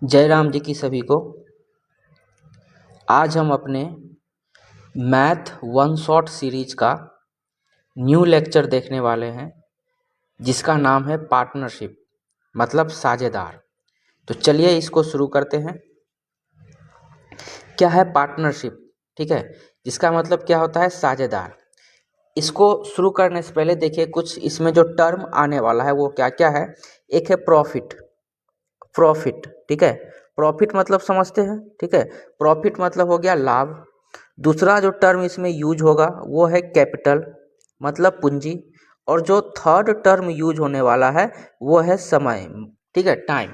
जय राम जी की सभी को। आज हम अपने मैथ वन शॉट सीरीज का न्यू लेक्चर देखने वाले हैं, जिसका नाम है पार्टनरशिप, मतलब साझेदार। तो चलिए इसको शुरू करते हैं। क्या है पार्टनरशिप? ठीक है, जिसका मतलब क्या होता है? साझेदार। इसको शुरू करने से पहले देखिए, कुछ इसमें जो टर्म आने वाला है वो क्या क्या है। एक है प्रॉफिट। प्रॉफिट, ठीक है, प्रॉफिट मतलब समझते हैं, ठीक है। प्रॉफिट मतलब हो गया लाभ। दूसरा जो टर्म इसमें यूज होगा वो है कैपिटल, मतलब पूंजी। और जो थर्ड टर्म यूज होने वाला है वो है समय, ठीक है, टाइम।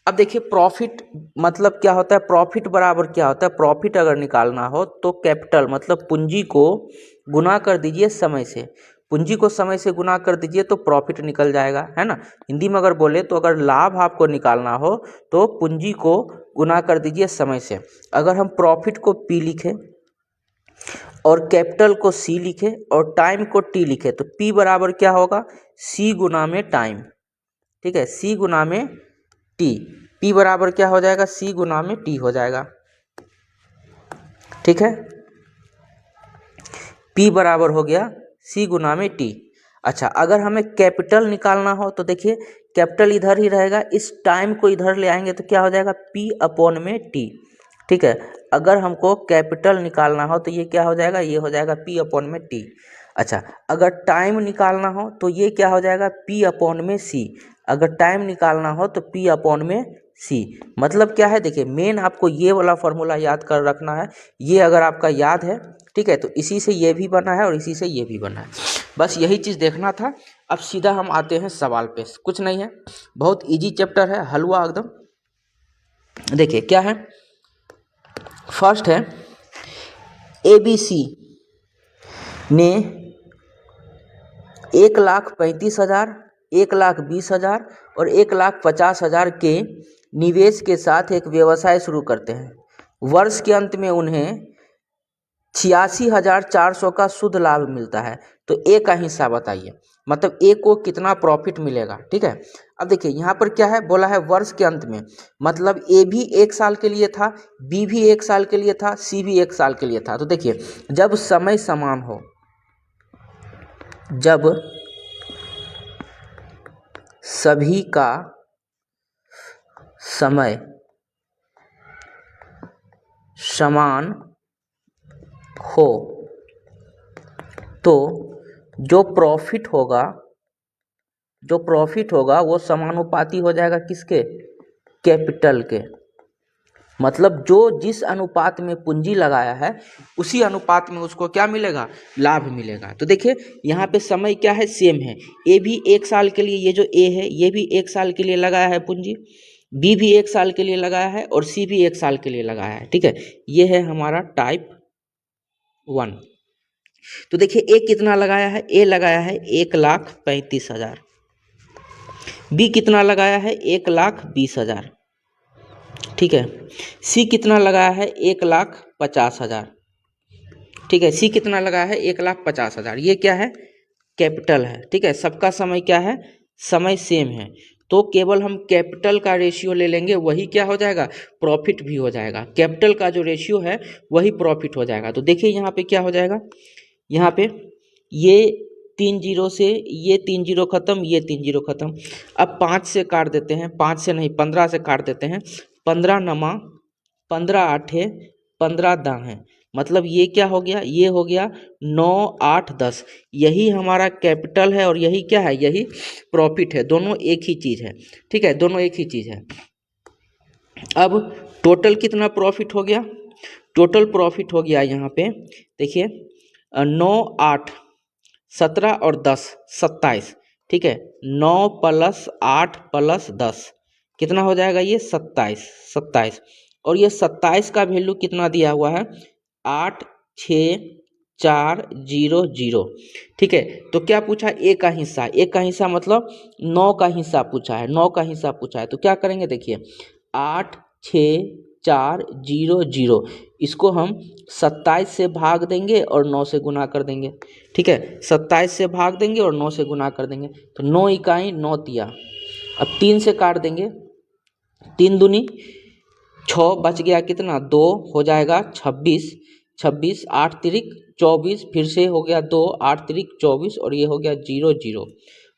अब देखिए प्रॉफिट मतलब क्या होता है। प्रॉफिट बराबर क्या होता है? प्रॉफिट अगर निकालना हो तो कैपिटल मतलब पूंजी को गुना कर दीजिए समय से। पूंजी को समय से गुना कर दीजिए तो प्रॉफिट निकल जाएगा, है ना। हिंदी में अगर बोले तो अगर लाभ आपको निकालना हो तो पूंजी को गुना कर दीजिए समय से। अगर हम प्रॉफिट को पी लिखें और कैपिटल को सी लिखे और टाइम को टी लिखे तो पी बराबर क्या होगा? सी गुना में टाइम, ठीक है, सी गुना में टी। पी बराबर क्या हो जाएगा? सी गुना में टी हो जाएगा, ठीक है। पी बराबर हो गया सी गुना में टी। अच्छा, अगर हमें कैपिटल निकालना हो तो देखिए कैपिटल इधर ही रहेगा, इस टाइम को इधर ले आएंगे तो क्या हो जाएगा? पी अपॉन में टी, ठीक है। अगर हमको कैपिटल निकालना हो तो ये क्या हो जाएगा? ये हो जाएगा पी अपॉन में टी। अच्छा, अगर टाइम निकालना हो तो ये क्या हो जाएगा? पी अपॉन में सी। अगर टाइम निकालना हो तो पी अपॉन में सी। मतलब क्या है? देखिए मेन आपको ये वाला फॉर्मूला याद कर रखना है। ये अगर आपका याद है, ठीक है, तो इसी से ये भी बना है और इसी से ये भी बना है। बस यही चीज़ देखना था। अब सीधा हम आते हैं सवाल पे। कुछ नहीं है, बहुत इजी चैप्टर है, हलवा एकदम। देखिए क्या है, फर्स्ट है ABC ने 1,35,000, 1,20,000 और 1,50,000 के निवेश के साथ एक व्यवसाय शुरू करते हैं। वर्ष के अंत में उन्हें 86,400 का शुद्ध लाभ मिलता है। तो ए का हिस्सा बताइए, मतलब ए को कितना प्रॉफिट मिलेगा, ठीक है। अब देखिए यहाँ पर क्या है, बोला है वर्ष के अंत में, मतलब ए भी 1 साल के लिए था, बी भी 1 साल के लिए था, सी भी 1 साल के लिए था। तो देखिए जब समय समान हो, जब सभी का समय समान हो तो जो प्रॉफिट होगा, जो प्रॉफिट होगा वो समानुपाती हो जाएगा किसके? कैपिटल के। मतलब जो जिस अनुपात में पूंजी लगाया है उसी अनुपात में उसको क्या मिलेगा? लाभ मिलेगा। तो देखिए यहाँ पे समय क्या है? सेम है। ए भी 1 साल के लिए, ये जो ए है ये भी 1 साल के लिए लगाया है पूंजी, बी भी 1 साल के लिए लगाया है और सी भी 1 साल के लिए लगाया है, ठीक है। ये है हमारा टाइप 1। तो देखिए ए कितना लगाया है? ए लगाया है 1,35,000। बी कितना लगाया है? 1,20,000, ठीक है। सी कितना लगाया है? 1,50,000, ठीक है। सी कितना लगाया है? 1,50,000। ये क्या है? कैपिटल है, ठीक है। सबका समय क्या है? समय सेम है। तो केवल हम कैपिटल का रेशियो ले लेंगे, वही क्या हो जाएगा? प्रॉफिट भी हो जाएगा। कैपिटल का जो रेशियो है वही प्रॉफिट हो जाएगा। तो देखिए यहाँ पे क्या हो जाएगा, यहाँ पे ये 3 जीरो से ये 3 जीरो खत्म, ये 3 जीरो खत्म। अब 5 से काट देते हैं, 5 से नहीं 15 से काट देते हैं। 15 नमा 15 आठे 15 दाहें, मतलब ये क्या हो गया? ये हो गया 9 8 10। यही हमारा कैपिटल है और यही क्या है? यही प्रॉफिट है। दोनों एक ही चीज़ है, ठीक है, दोनों एक ही चीज़ है। अब टोटल कितना प्रॉफिट हो गया? टोटल प्रॉफिट हो गया यहाँ पे देखिए 9 8 17 और 10 27, ठीक है। 9 + 8 + 10 कितना हो जाएगा? ये 27 27। और ये 27 का वैल्यू कितना दिया हुआ है? 8,6,4,0,0, ठीक है। तो क्या पूछा? ए का हिस्सा। ए का हिस्सा मतलब 9 का हिस्सा पूछा है, 9 का हिस्सा पूछा है। तो क्या करेंगे देखिए 8,6,4,0,0, इसको हम 27 से भाग देंगे और 9 से गुना कर देंगे, ठीक है। 27 से भाग देंगे और 9 से गुना कर देंगे। तो 9 इकाई 9 तिया। अब 3 से काट देंगे 3 दूनी 6, बच गया कितना 2, हो जाएगा 26, 26 8 तिरिक 24, फिर से हो गया 2 8 तिरिक 24 और ये हो गया 0 0।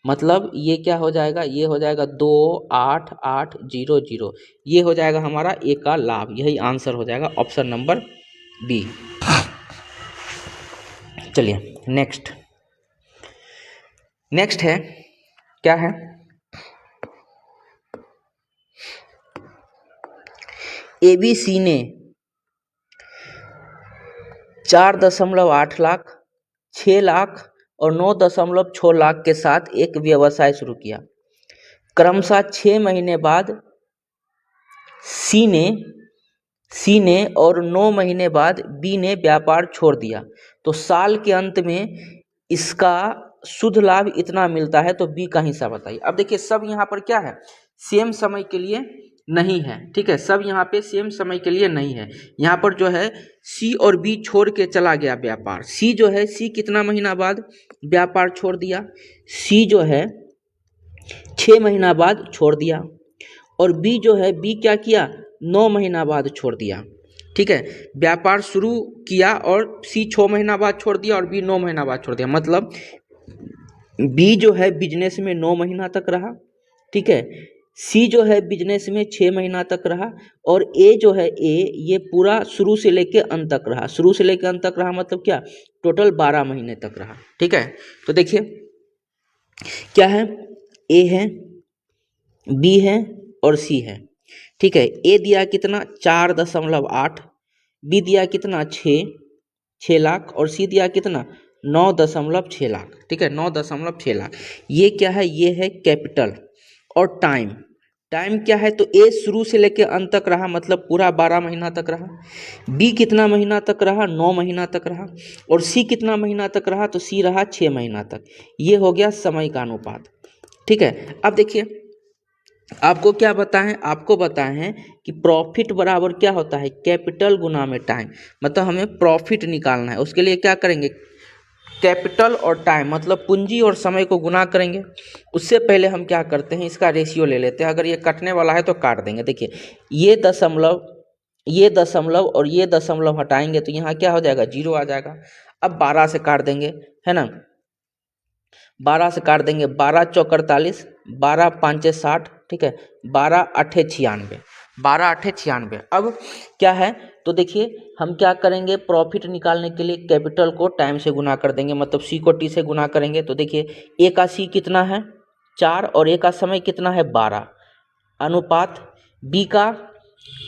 मतलब ये क्या हो जाएगा, ये हो जाएगा 2 8 8 0 0। ये हो जाएगा हमारा ए का लाभ, यही आंसर हो जाएगा ऑप्शन नंबर बी। चलिए नेक्स्ट है, क्या है, एबीसी ने 4.8 लाख, 6 लाख और 9.6 लाख के साथ एक व्यवसाय शुरू किया। क्रमशः 6 महीने बाद सी ने और 9 महीने बाद बी ने व्यापार छोड़ दिया, तो साल के अंत में इसका शुद्ध लाभ इतना मिलता है, तो बी का हिस्सा बताइए। अब देखिए सब यहाँ पर क्या है, सेम समय के लिए नहीं है, ठीक है, सब यहाँ पे सेम समय के लिए नहीं है। यहाँ पर जो है सी और बी छोड़ के चला गया व्यापार। सी जो है, सी कितना महीना बाद व्यापार छोड़ दिया, सी जो है 6 महीना बाद छोड़ दिया, और बी जो है, बी क्या किया 9 महीना बाद छोड़ दिया, ठीक है। व्यापार शुरू किया और सी 6 महीना बाद छोड़ दिया और बी 9 महीना बाद छोड़ दिया। मतलब बी जो है बिजनेस में 9 महीना तक रहा, ठीक है। सी जो है बिजनेस में 6 महीना तक रहा, और ए जो है, ए ये पूरा शुरू से लेके अंत तक रहा। शुरू से लेके अंत तक रहा मतलब क्या, टोटल 12 महीने तक रहा, ठीक है। तो देखिए क्या है, ए है, बी है और सी है, ठीक है। ए दिया कितना 4.8, बी दिया कितना 6 लाख और सी दिया कितना 9.6 लाख, ठीक है, 9.6 लाख। ये क्या है, ये है कैपिटल। और टाइम क्या है, तो ए शुरू से लेकर अंत तक रहा, मतलब पूरा 12 महीना तक रहा। बी कितना महीना तक रहा, 9 महीना तक रहा। और सी कितना महीना तक रहा, तो सी रहा 6 महीना तक। ये हो गया समय का अनुपात, ठीक है। अब देखिए आपको क्या बताएं, आपको बताएं हैं कि प्रॉफिट बराबर क्या होता है, कैपिटल गुना में टाइम। मतलब हमें प्रॉफिट निकालना है, उसके लिए क्या करेंगे, कैपिटल और टाइम मतलब पूंजी और समय को गुना करेंगे। उससे पहले हम क्या करते हैं, इसका रेशियो ले लेते हैं। अगर ये कटने वाला है तो काट देंगे। देखिए ये दशमलव और ये दशमलव हटाएंगे तो यहाँ क्या हो जाएगा, 0 आ जाएगा। अब 12 से काट देंगे, है ना, 12 से काट देंगे, 12 चौक 48, 12 5 60, ठीक है, 12 8 96, 12 8 96। अब क्या है, तो देखिए हम क्या करेंगे, प्रॉफिट निकालने के लिए कैपिटल को टाइम से गुना कर देंगे, मतलब सी को टी से गुना करेंगे। तो देखिए ए का सी कितना है 4 और ए का समय कितना है 12, अनुपात बी का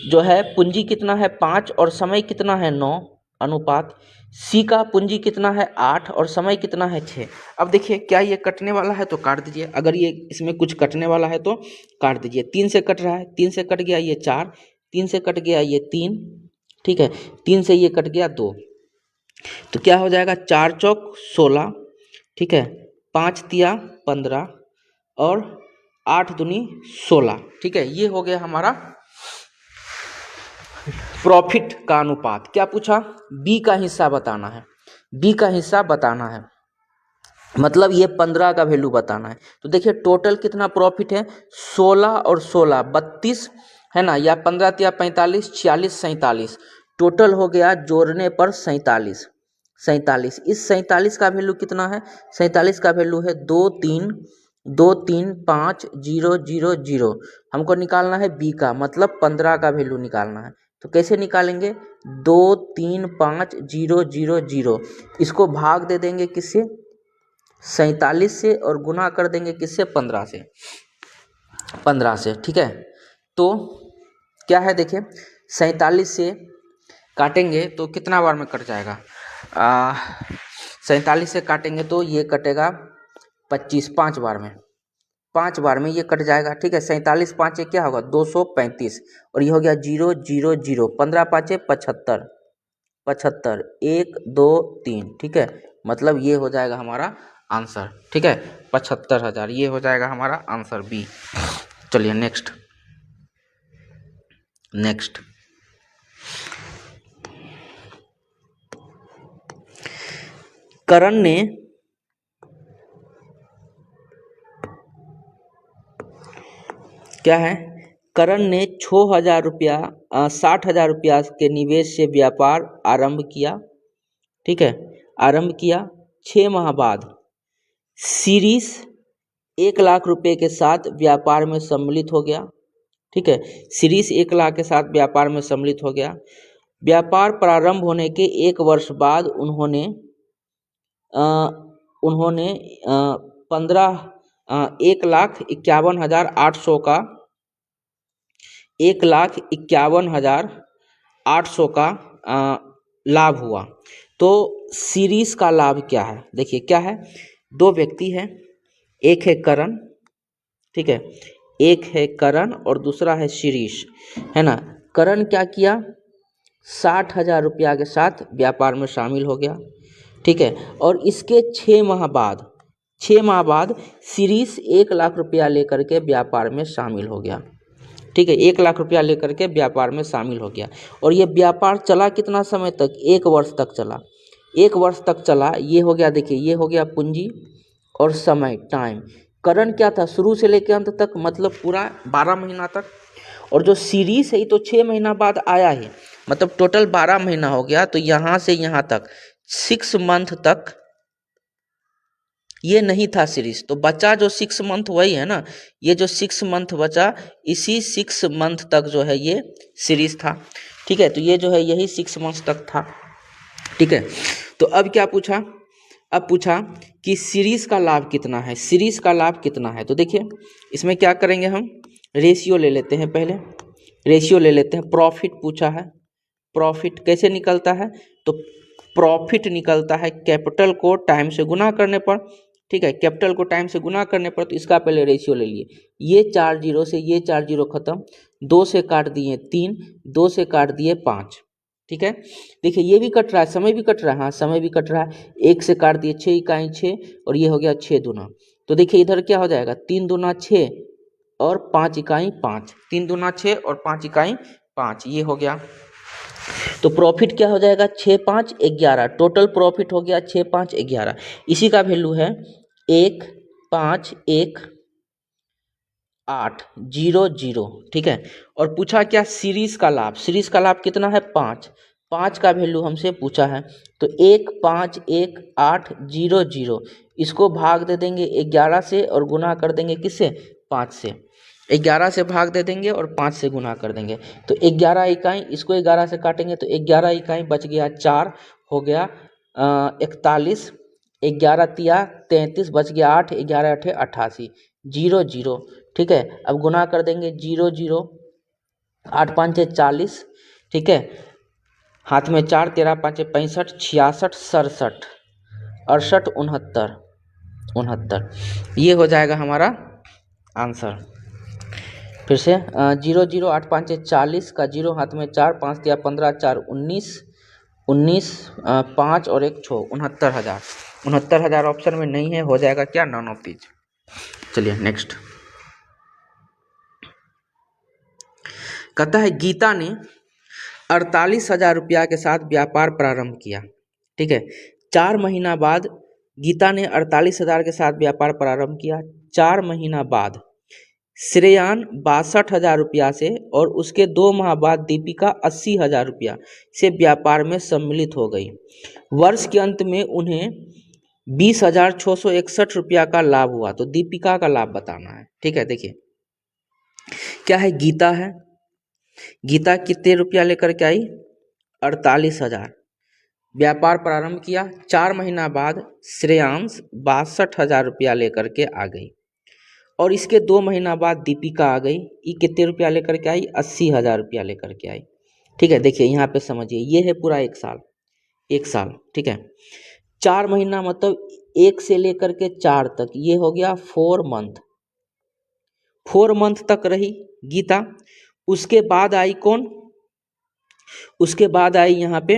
जो है पूंजी कितना है 5 और समय कितना है 9, अनुपात सी का पूंजी कितना है 8 और समय कितना है 6। अब देखिए क्या ये कटने वाला है तो काट दीजिए, अगर ये इसमें कुछ कटने वाला है तो काट दीजिए। 3 से कट रहा है, 3 से कट गया ये 4, 3 से कट गया ये 3, ठीक है, 3 से ये कट गया 2, तो क्या हो जाएगा 4 चौक 16, ठीक है, 5 तिया 15 और 8 दूनी 16, ठीक है। ये हो गया हमारा प्रॉफिट का अनुपात। क्या पूछा, बी का हिस्सा बताना है, बी का हिस्सा बताना है, मतलब ये 15 का वैल्यू बताना है। तो देखिए टोटल कितना प्रॉफिट है, 16 और 16 32, है ना, या 15 या 45 46 47, टोटल हो गया जोड़ने पर 47। इस 47 का वैल्यू कितना है, 47 का वैल्यू है 2355000। हमको निकालना है बी का, मतलब 15 का वैल्यू निकालना है। तो कैसे निकालेंगे, 2355000, इसको भाग दे देंगे किससे, 47 से, और गुना कर देंगे किससे, 15 से, 15 से, ठीक है। तो क्या है, देखिए 47 से काटेंगे तो कितना बार में कट जाएगा, 47 से काटेंगे तो ये कटेगा 25, 5 बार में, 5 बार में ये कट जाएगा, ठीक है। 47 5 क्या होगा 235, और ये हो गया 0 0 0, 15 5 75, 75 1 2 3, ठीक है। मतलब ये हो जाएगा हमारा आंसर, ठीक है, 75,000, ये हो जाएगा हमारा आंसर बी। चलिए नेक्स्ट करण ने क्या है, करण ने 60,000 रुपया के निवेश से व्यापार आरंभ किया। ठीक है, आरंभ किया। 6 माह बाद शिरीष 1 लाख रुपए के साथ व्यापार में सम्मिलित हो गया। ठीक है, शिरीष 1 लाख के साथ व्यापार में सम्मिलित हो गया। व्यापार प्रारंभ होने के 1 वर्ष बाद उन्होंने 1,51,800 का 1,51,800 का लाभ हुआ। तो शिरीष का लाभ क्या है? देखिए क्या है, 2 व्यक्ति है, एक है करण, ठीक है, एक है करण और दूसरा है शिरीष, है ना। करण क्या किया, 60,000 रुपया के साथ व्यापार में शामिल हो गया। ठीक है, और इसके 6 माह बाद शिरीष 1 लाख रुपया लेकर के व्यापार में शामिल हो गया। ठीक है, 1 लाख रुपया लेकर के व्यापार में शामिल हो गया। और ये व्यापार चला कितना समय तक? 1 वर्ष तक चला। 1 वर्ष तक चला। ये हो गया, देखिए ये हो गया पूंजी और समय, टाइम। करण क्या था, शुरू से लेकर अंत तक, मतलब पूरा 12 महीना तक। और जो सीरीज है ये तो 6 महीना बाद आया है, मतलब टोटल 12 महीना हो गया। तो यहाँ से यहाँ तक 6 मंथ तक ये नहीं था सीरीज, तो बचा जो 6 मंथ वही है ना। ये जो 6 मंथ बचा, इसी 6 मंथ तक जो है ये सीरीज था। ठीक है, तो ये जो है यही 6 मंथ तक था। ठीक है, तो अब क्या पूछा, अब पूछा कि सीरीज का लाभ कितना है, सीरीज का लाभ कितना है। तो देखिए इसमें क्या करेंगे, हम रेशियो ले लेते हैं। पहले रेशियो ले लेते हैं। प्रॉफिट पूछा है, प्रॉफिट कैसे निकलता है, तो प्रॉफिट निकलता है कैपिटल को टाइम से गुना करने पर। ठीक है, कैपिटल को टाइम से गुना करने पर, तो इसका पहले रेशियो ले लिए। ये 4 जीरो से ये 4 जीरो खत्म, 2 से काट दिए 3, 2 से काट दिए 5। ठीक है, देखिए ये भी कट रहा है, समय भी कट रहा है, हाँ समय भी कट रहा है। 1 से काट दिए 6 इकाई 6, और ये हो गया 6 दूना। तो देखिए इधर क्या हो जाएगा, 3 दूना 6 और 5 इकाई 5, 3 दूना 6 और 5 इकाई 5, ये हो गया। तो प्रॉफिट क्या हो जाएगा, 6 5 11, टोटल प्रॉफिट हो गया 6 5 11। इसी का वैल्यू है 1 5 1 8 0 0। ठीक है, और पूछा क्या, सीरीज का लाभ, सीरीज का लाभ कितना है, 5 5 का वैल्यू हमसे पूछा है। तो 1 5 1 8 0 0, इसको भाग दे देंगे 11 से और गुना कर देंगे किससे, 5 से। 11 से भाग दे देंगे और 5 से गुना कर देंगे, तो 11 इकाई, इसको 11 से काटेंगे तो 11 इकाई बच गया 4, हो गया 41, 11 तिया 33, बच गया 8, 11 8 88 0 0। ठीक है, अब गुना कर देंगे 0 0, 8 5 40। ठीक है, हाथ में 4, 13 5 65, 66 67 68 69 69, ये हो जाएगा हमारा आंसर। फिर से 0 0 8 5 40 का 0, हाथ में 4, 5 दिया 15, 4 19 19, 5 और 1 6, 69,000। 69,000 ऑप्शन में नहीं है, हो जाएगा क्या, नॉन ऑफ दीज। चलिए नेक्स्ट। कहता है गीता ने 48,000 रुपया के साथ व्यापार प्रारंभ किया। ठीक है, 4 महीना बाद गीता ने 48,000 के साथ व्यापार प्रारंभ किया। 4 महीना बाद श्रेयान 62,000 रुपया से और उसके 2 माह बाद दीपिका 80,000 रुपया से व्यापार में सम्मिलित हो गई। वर्ष के अंत में उन्हें 20,661 रुपया का लाभ हुआ। तो दीपिका का लाभ बताना है। ठीक है, देखिए क्या है, गीता है, गीता कितने रुपया लेकर के आई, 48,000। व्यापार प्रारंभ किया, 4 महीना बाद श्रेयांश 62,000 रुपया लेकर के आ गई, और इसके 2 महीना बाद दीपिका आ गई। ये कितने रुपया लेकर के आई, 80,000 रुपया लेकर के आई। ठीक है, देखिए यहाँ पे समझिए, ये है पूरा 1 साल, 1 साल। ठीक है, 4 महीना मतलब 1 से लेकर के 4 तक, ये हो गया 4 मंथ। 4 मंथ तक रही गीता। उसके बाद आई कौन, उसके बाद आई यहाँ पे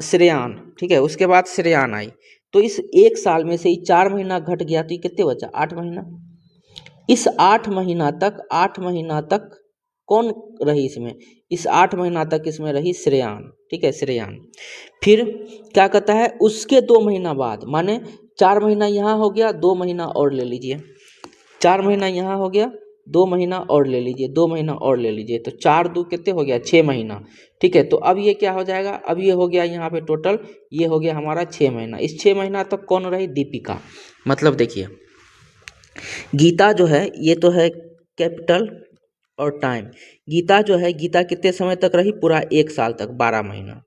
श्रेयान। ठीक है, उसके बाद श्रेयान आई। तो इस 1 साल में से ही 4 महीना घट गया, तो ये कितने बचा, 8 महीना। इस 8 महीना तक, 8 महीना तक कौन रही इसमें, इस 8 महीना तक इसमें रही श्रेयान। ठीक है, श्रेयान। फिर क्या कहता है, उसके 2 महीना बाद, माने 4 महीना यहाँ हो गया, 2 महीना और ले लीजिए, 4 महीना यहाँ हो गया, 2 महीना और ले लीजिए, 2 महीना और ले लीजिए, तो 4 दू कितने हो गया 6 महीना। ठीक है, तो अब ये क्या हो जाएगा, अब ये हो गया यहाँ पे टोटल, ये हो गया हमारा 6 महीना। इस 6 महीना तक कौन रही, दीपिका। मतलब देखिए गीता जो है ये तो है कैपिटल और टाइम। गीता जो है, गीता कितने समय तक रही, पूरा 1 साल तक, 12 महीना।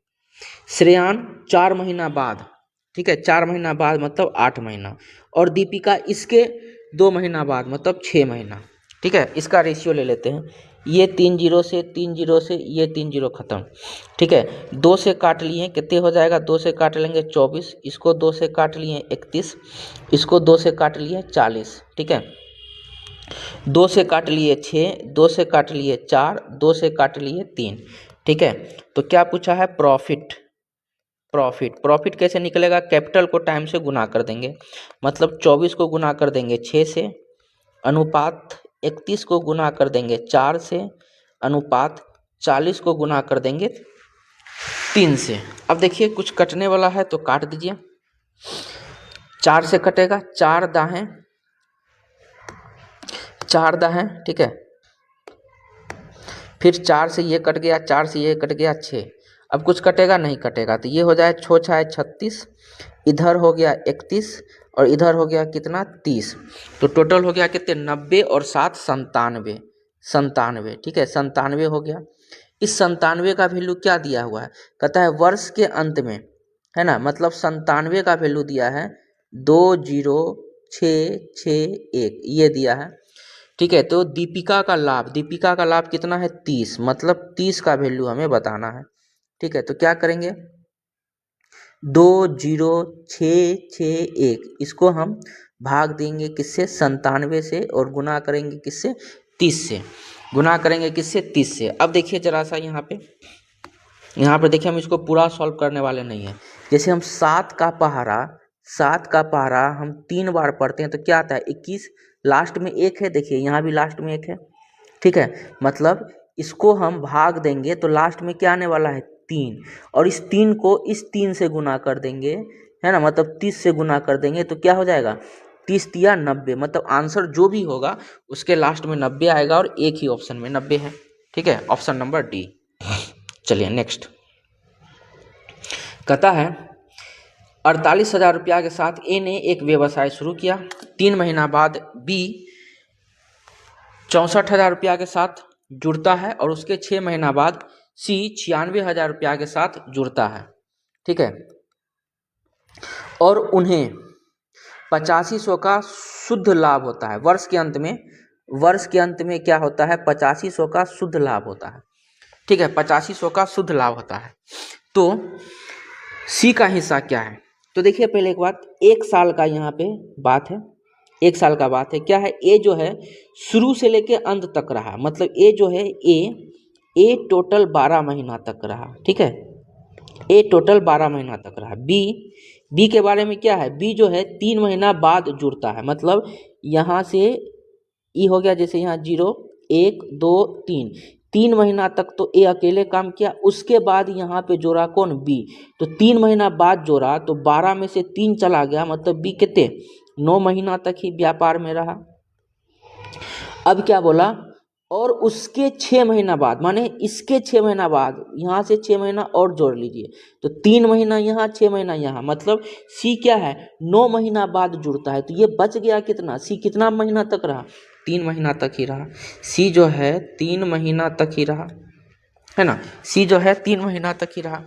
श्रेयान 4 महीना बाद, ठीक है, 4 महीना बाद मतलब 8 महीना, और दीपिका इसके 2 महीना बाद मतलब 6 महीना। ठीक है, इसका रेशियो ले लेते हैं, ये 3 जीरो से, 3 जीरो से, ये 3 जीरो खत्म। ठीक है, 2 से काट लिए कितने हो जाएगा, 2 से काट लेंगे 24, इसको 2 से काट लिए 31, इसको 2 से काट लिए 40। ठीक है, 2 से काट लिए 6, 2 से काट लिए 4, 2 से काट लिए 3। ठीक है, तो क्या पूछा है, प्रॉफिट। प्रॉफिट कैसे निकलेगा, कैपिटल को टाइम से गुना कर देंगे, मतलब 24 को गुना कर देंगे 6 से, अनुपात 31 को गुना कर देंगे 4 से, अनुपात 40 को गुना कर देंगे 3 से। अब देखिए कुछ कटने वाला है तो काट दीजिए, 4 से कटेगा, 4 दाहें 4 दाहें, ठीक है, फिर 4 से ये कट गया, 4 से ये कट गया 6। अब कुछ कटेगा, नहीं कटेगा, तो ये हो जाए 6 6 36, इधर हो गया 31 और इधर हो गया कितना 30, तो टोटल हो गया कितने 90 और 7 97। ठीक है, 97 हो गया। इस 97 का वैल्यू क्या दिया हुआ है, कहता है वर्ष के अंत में, है ना, मतलब 97 का वैल्यू दिया है 20661, ये दिया है। ठीक है, तो दीपिका का लाभ कितना है 30, मतलब 30 का वैल्यू हमें बताना है। ठीक है, तो क्या करेंगे, 20661, इसको हम भाग देंगे किससे, 97 से, और गुना करेंगे किससे, 30 से, गुना करेंगे किससे, 30 से। अब देखिए जरा सा यहाँ पे देखिए, हम इसको पूरा सॉल्व करने वाले नहीं है। जैसे हम 7 का पहाड़ा हम 3 बार पढ़ते हैं तो क्या आता है 21, लास्ट में 1 है, देखिए यहाँ भी लास्ट में 1 है। ठीक है, मतलब इसको हम भाग देंगे तो लास्ट में क्या आने वाला है 3, और इस 3 को इस 3 से गुना कर देंगे, है ना, मतलब 30 से गुना कर देंगे तो क्या हो जाएगा 30 तिया 90, मतलब आंसर जो भी होगा उसके लास्ट में 90 आएगा, और एक ही ऑप्शन में 90 है। ठीक है, ऑप्शन नंबर डी। चलिए नेक्स्ट, कहता है 48,000 रुपया के साथ ए ने एक व्यवसाय शुरू किया। 3 महीना बाद बी 64,000 रुपया के साथ जुड़ता है, और उसके 6 महीना बाद सी 96,000 रुपया के साथ जुड़ता है। ठीक है, और उन्हें 8500 का शुद्ध लाभ होता है। वर्ष के अंत में क्या होता है, 8500 का शुद्ध लाभ होता है। ठीक है, 8500 का शुद्ध लाभ होता है। तो सी का हिस्सा क्या है, तो देखिए पहले एक बात, 1 साल का यहाँ पे बात है, 1 साल का बात है, क्या है, ए जो है शुरू से लेके अंत तक रहा, मतलब ए जो है ए टोटल 12 महीना तक रहा। ठीक है, ए टोटल 12 महीना तक रहा। बी के बारे में क्या है, बी जो है 3 महीना बाद जुड़ता है, मतलब यहाँ से ई हो गया, जैसे यहाँ 0 1 2 3 महीना तक तो ए अकेले काम किया, उसके बाद यहाँ पे जोड़ा कौन, बी, तो 3 महीना बाद जोड़ा तो 12 में से 3 चला गया, मतलब बी कितने 9 महीना तक ही व्यापार में रहा। अब क्या बोला, और उसके 6 महीना बाद, माने इसके 6 महीना बाद, यहाँ से 6 महीना और जोड़ लीजिए, तो 3 महीना यहाँ 6 महीना यहाँ, मतलब सी क्या है 9 महीना बाद जुड़ता है, तो ये बच गया कितना, सी कितना महीना तक रहा, 3 महीना तक ही रहा। सी जो है 3 महीना तक ही रहा, है ना, सी जो है 3 महीना तक ही रहा।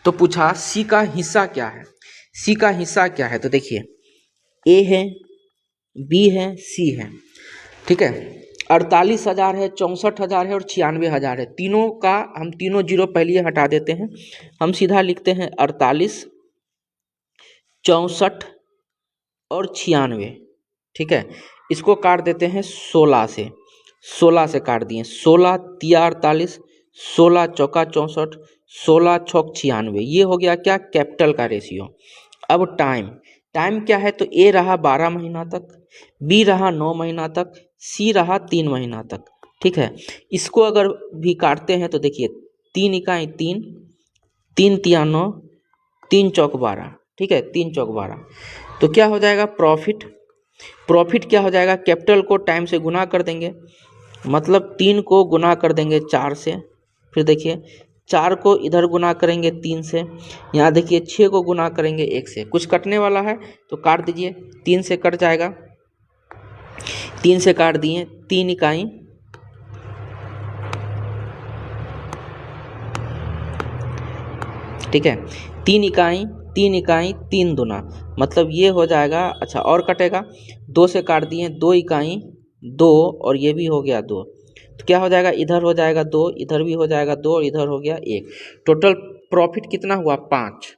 तो पूछा सी का हिस्सा क्या है, सी का हिस्सा क्या है, तो देखिए ए है, बी है, सी है। ठीक है, 48,000 है, 64,000 है और 96,000 है, तीनों का हम तीनों जीरो पहले हटा देते हैं, हम सीधा लिखते हैं 48, 64 और 96। ठीक है, इसको काट देते हैं 16 से, 16 से काट दिए, 16 तिया 48, 16 चौका 64, 16 छौक 96, ये हो गया क्या कैपिटल का रेशियो। अब टाइम क्या है, तो ए रहा 12 महीना तक, बी रहा 9 महीना तक, सी रहा 3 महीना तक। ठीक है, इसको अगर भी काटते हैं तो देखिए 3 इकाई 3, 3 तिया 9, 3 चौक 12। ठीक है, 3 चौक 12, तो क्या हो जाएगा प्रॉफिट क्या हो जाएगा, कैपिटल को टाइम से गुना कर देंगे, मतलब 3 को गुना कर देंगे 4 से, फिर देखिए 4 को इधर गुना करेंगे 3 से, यहाँ देखिए 6 को गुना करेंगे 1 से। कुछ कटने वाला है तो काट दीजिए, 3 से कट जाएगा, 3 से काट दिए, 3 इकाई, ठीक है, 3 इकाई 3 इकाई 3 दुना, मतलब ये हो जाएगा। अच्छा और कटेगा, 2 से काट दिए, 2 इकाई 2, और ये भी हो गया 2, तो क्या हो जाएगा, इधर हो जाएगा 2, इधर भी हो जाएगा 2, और इधर हो गया 1। टोटल प्रॉफिट कितना हुआ, 5।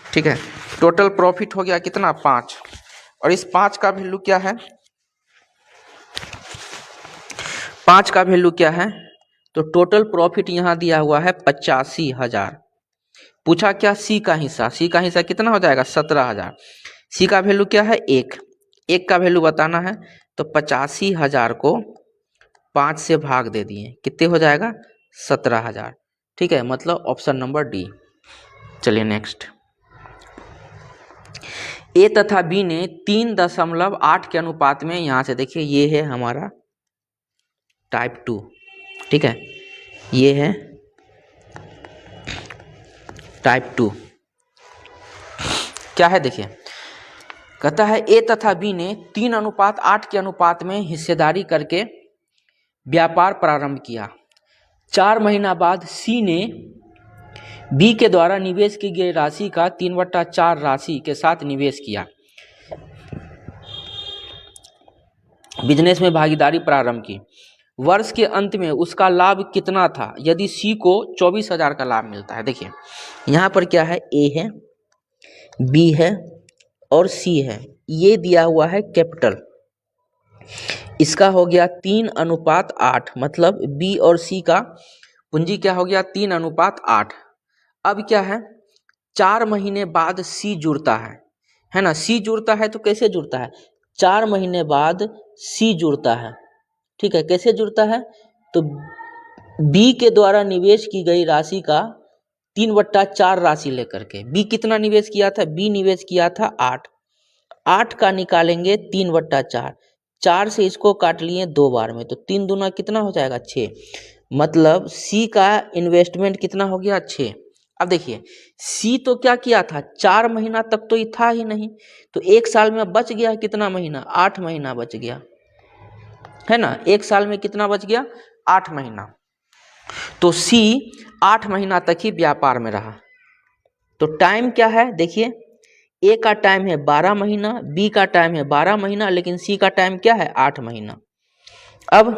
ठीक है, टोटल प्रॉफिट हो गया कितना, 5। और इस 5 का वैल्यू क्या है, 5 का वैल्यू क्या है, तो टोटल प्रॉफिट यहाँ दिया हुआ है 85,000। पूछा क्या, सी का हिस्सा, सी का हिस्सा कितना हो जाएगा, 17,000। सी का वैल्यू क्या है, 1 का वैल्यू बताना है, तो 85,000 को 5 से भाग दे दिए, कितने हो जाएगा, 17,000। ठीक है, मतलब ऑप्शन नंबर डी। चलिए नेक्स्ट, ए तथा बी ने 3.8 के अनुपात में, यहाँ से देखिए ये है हमारा टाइप 2, ठीक है, ये है टाइप 2। क्या है देखिए, कहता है ए तथा बी ने 3:8 के अनुपात में हिस्सेदारी करके व्यापार प्रारंभ किया। 4 महीना बाद सी ने बी के द्वारा निवेश की गई राशि का 3/4 राशि के साथ निवेश किया, बिजनेस में भागीदारी प्रारंभ की। वर्ष के अंत में उसका लाभ कितना था, यदि सी को 24,000 का लाभ मिलता है। देखिए यहाँ पर क्या है, ए है, बी है और सी है, ये दिया हुआ है कैपिटल, इसका हो गया 3:8, मतलब बी और सी का पूंजी क्या हो गया, 3:8। अब क्या है, 4 महीने बाद सी जुड़ता है ना, सी जुड़ता है तो कैसे जुड़ता है, 4 महीने बाद सी जुड़ता है, ठीक है, कैसे जुड़ता है, तो बी के द्वारा निवेश की गई राशि का 3/4 राशि लेकर के। बी कितना निवेश किया था, बी निवेश किया था 8 का निकालेंगे 3/4, 4 से इसको काट लिए 2 बार में, तो 3 दूना कितना हो जाएगा, 6, मतलब सी का इन्वेस्टमेंट कितना हो गया, 6। अब देखिए सी तो क्या किया था, 4 महीना तक तो ये था ही नहीं, तो 1 साल में बच गया कितना महीना, 8 महीना बच गया, है ना, 1 साल में कितना बच गया, 8 महीना। तो सी 8 महीना तक ही व्यापार में रहा। तो टाइम क्या है, देखिए ए का टाइम है 12 महीना, बी का टाइम है 12 महीना, लेकिन सी का टाइम क्या है, 8 महीना। अब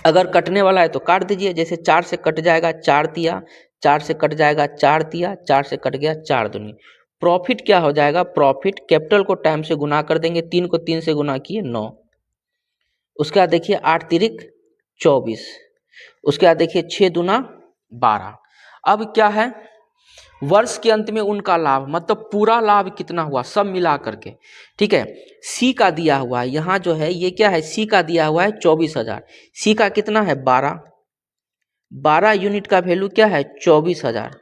अगर कटने वाला है तो काट दीजिए, जैसे 4 से कट जाएगा 4 तिया, 4 से कट जाएगा 4 तिया, 4 से कट गया 4 दूनी। प्रॉफिट क्या हो जाएगा, प्रॉफिट कैपिटल को टाइम से गुना कर देंगे, 3 को 3 से गुना किए 9, उसके बाद देखिए 8 तिरिक 24, उसके बाद देखिए 6 दूना 12। अब क्या है, वर्ष के अंत में उनका लाभ, मतलब पूरा लाभ कितना हुआ सब मिला करके, ठीक है। सी का दिया हुआ है, यहाँ जो है ये क्या है, सी का दिया हुआ है 24,000, सी का कितना है 12 यूनिट का वैल्यू क्या है 24,000,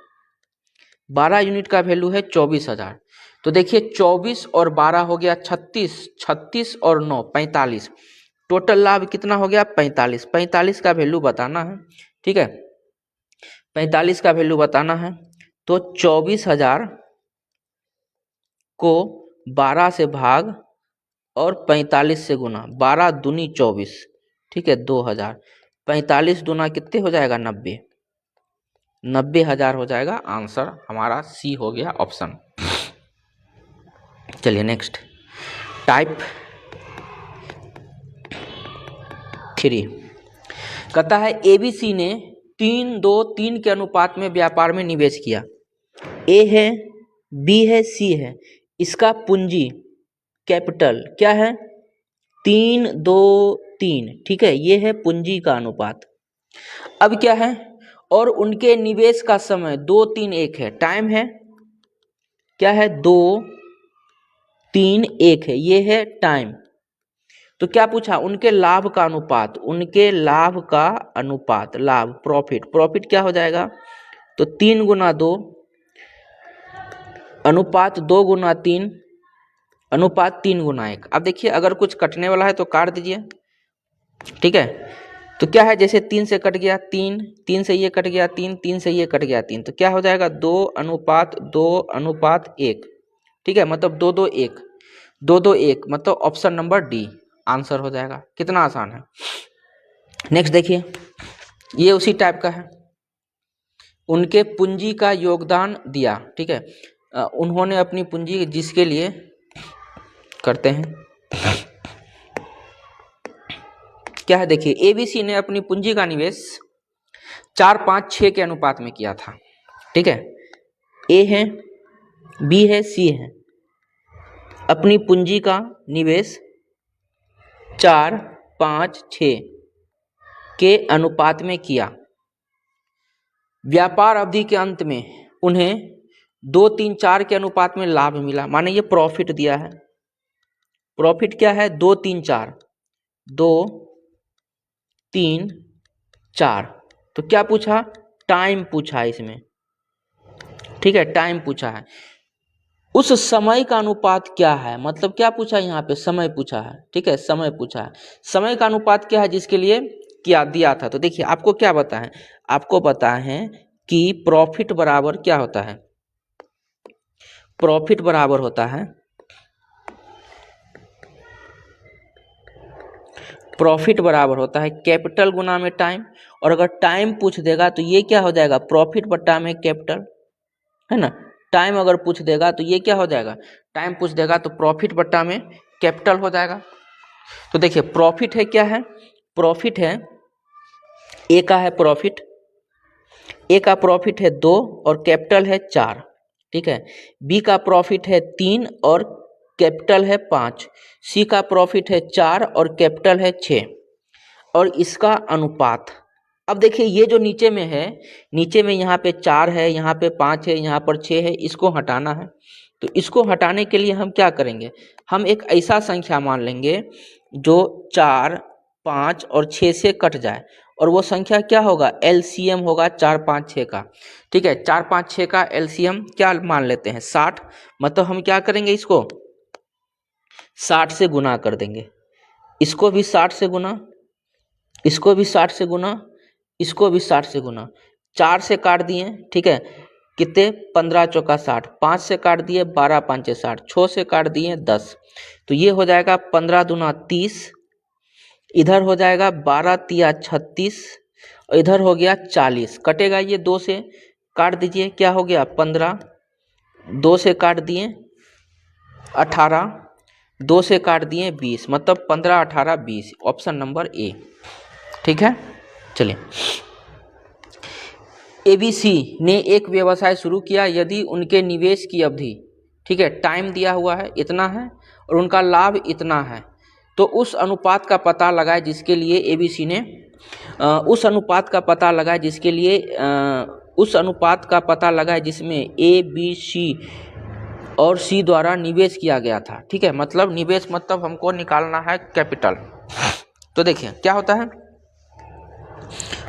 12 यूनिट का वैल्यू है 24,000। तो देखिए 24 और 12 हो गया 36, 36 और 9 45, टोटल लाभ कितना हो गया 45। 45 का वैल्यू बताना है, ठीक है, 45 का वैल्यू बताना है। तो 24,000 को 12 से भाग और 45 से गुना, 12 दूनी 24, ठीक है, 2,000, 45 दूना कितने हो जाएगा 90, 90,000 हो जाएगा। आंसर हमारा सी हो गया ऑप्शन। चलिए नेक्स्ट, टाइप 3 कहता है एबीसी ने 3-2-3 के अनुपात में व्यापार में निवेश किया। ए है, बी है, सी है, इसका पूंजी कैपिटल क्या है 3-2-3, ठीक है, ये है पूंजी का अनुपात। अब क्या है, और उनके निवेश का समय 2-3-1 है, टाइम है क्या है 2-3-1 है, ये है टाइम। तो क्या पूछा, उनके लाभ का अनुपात, उनके लाभ का अनुपात, लाभ प्रॉफिट क्या हो जाएगा, तो 3 गुना 2 अनुपात 2 गुना 3 अनुपात 3 गुना 1। अब देखिए अगर कुछ कटने वाला है तो काट दीजिए, ठीक है। तो क्या है, जैसे 3 से कट गया 3, 3 से ये कट गया 3, 3 से ये कट गया 3, तो क्या हो जाएगा 2:2:1। ठीक है, मतलब 2:2:1, 2:2:1 मतलब ऑप्शन नंबर डी आंसर हो जाएगा। कितना आसान है। नेक्स्ट देखिए, ये उसी टाइप का है। उनके पूंजी का योगदान दिया। ठीक है, उन्होंने अपनी पूंजी जिसके लिए करते हैं, क्या है देखिए, एबीसी ने अपनी पूंजी का निवेश 4:5:6 के अनुपात में किया था। ठीक है, ए है, बी है, सी है, अपनी पूंजी का निवेश 4:5:6 के अनुपात में किया। व्यापार अवधि के अंत में उन्हें 2:3:4 के अनुपात में लाभ मिला, माने ये प्रॉफिट दिया है। प्रॉफिट क्या है 2:3:4, 2:3:4। तो क्या पूछा, टाइम पूछा इसमें। ठीक है, टाइम पूछा है। उस समय का अनुपात क्या है, मतलब क्या पूछा यहाँ पे, समय पूछा है। ठीक है, समय पूछा है। समय का अनुपात क्या है जिसके लिए क्या दिया था। तो देखिए आपको क्या पता है, आपको पता है कि प्रॉफिट बराबर क्या होता है, प्रॉफिट बराबर होता है, प्रॉफिट बराबर होता है कैपिटल गुना में टाइम। और अगर टाइम पूछ देगा तो ये क्या हो जाएगा, प्रॉफिट बट्टा में कैपिटल, है ना। टाइम अगर पूछ देगा तो ये क्या हो जाएगा, टाइम पूछ देगा तो प्रॉफिट बट्टा में कैपिटल हो जाएगा। तो देखिए प्रॉफिट है, क्या है, प्रॉफिट है, ए का है प्रॉफिट, ए का प्रॉफिट है 2 और कैपिटल है 4। ठीक है, बी का प्रॉफिट है 3 और कैपिटल है 5, सी का प्रॉफिट है 4 और कैपिटल है 6, और इसका अनुपात। अब देखिए ये जो नीचे में है, नीचे में यहाँ पे 4 है, यहाँ पे 5 है, यहाँ पर 6 है, इसको हटाना है। तो इसको हटाने के लिए हम क्या करेंगे, हम एक ऐसा संख्या मान लेंगे जो 4, 5 और 6 से कट जाए, और वो संख्या क्या होगा, एलसीएम होगा 4, 5, 6 का। ठीक है, 4, 5, 6 का एलसीएम क्या मान लेते हैं 60, मतलब हम क्या करेंगे, इसको 60 से गुना कर देंगे, इसको भी 60 से गुना, इसको भी 60 से गुना, इसको भी 60 से गुना। 4 से काट दिए, ठीक है, कितने 15 चौका 60, 5 से काट दिए 12 पंचे 60, 6 से काट दिए 10, तो ये हो जाएगा 15 दूना 30, इधर हो जाएगा 12 तिया 36, और इधर हो गया 40, कटेगा ये 2 से, काट दीजिए, क्या हो गया 15, 2 से काट दिए 18, 2 से काट दिए 20, मतलब 15, 18, 20, ऑप्शन नंबर ए। ठीक है, चलिए, एबीसी ने एक व्यवसाय शुरू किया यदि उनके निवेश की अवधि, ठीक है, टाइम दिया हुआ है इतना है और उनका लाभ इतना है, तो उस अनुपात का पता लगाए जिसके लिए एबीसी ने उस अनुपात का पता लगाए जिसके लिए उस अनुपात का पता लगाए जिसमें ए बी सी और सी द्वारा निवेश किया गया था। ठीक है, मतलब निवेश मतलब हमको निकालना है कैपिटल। तो देखिए क्या होता है,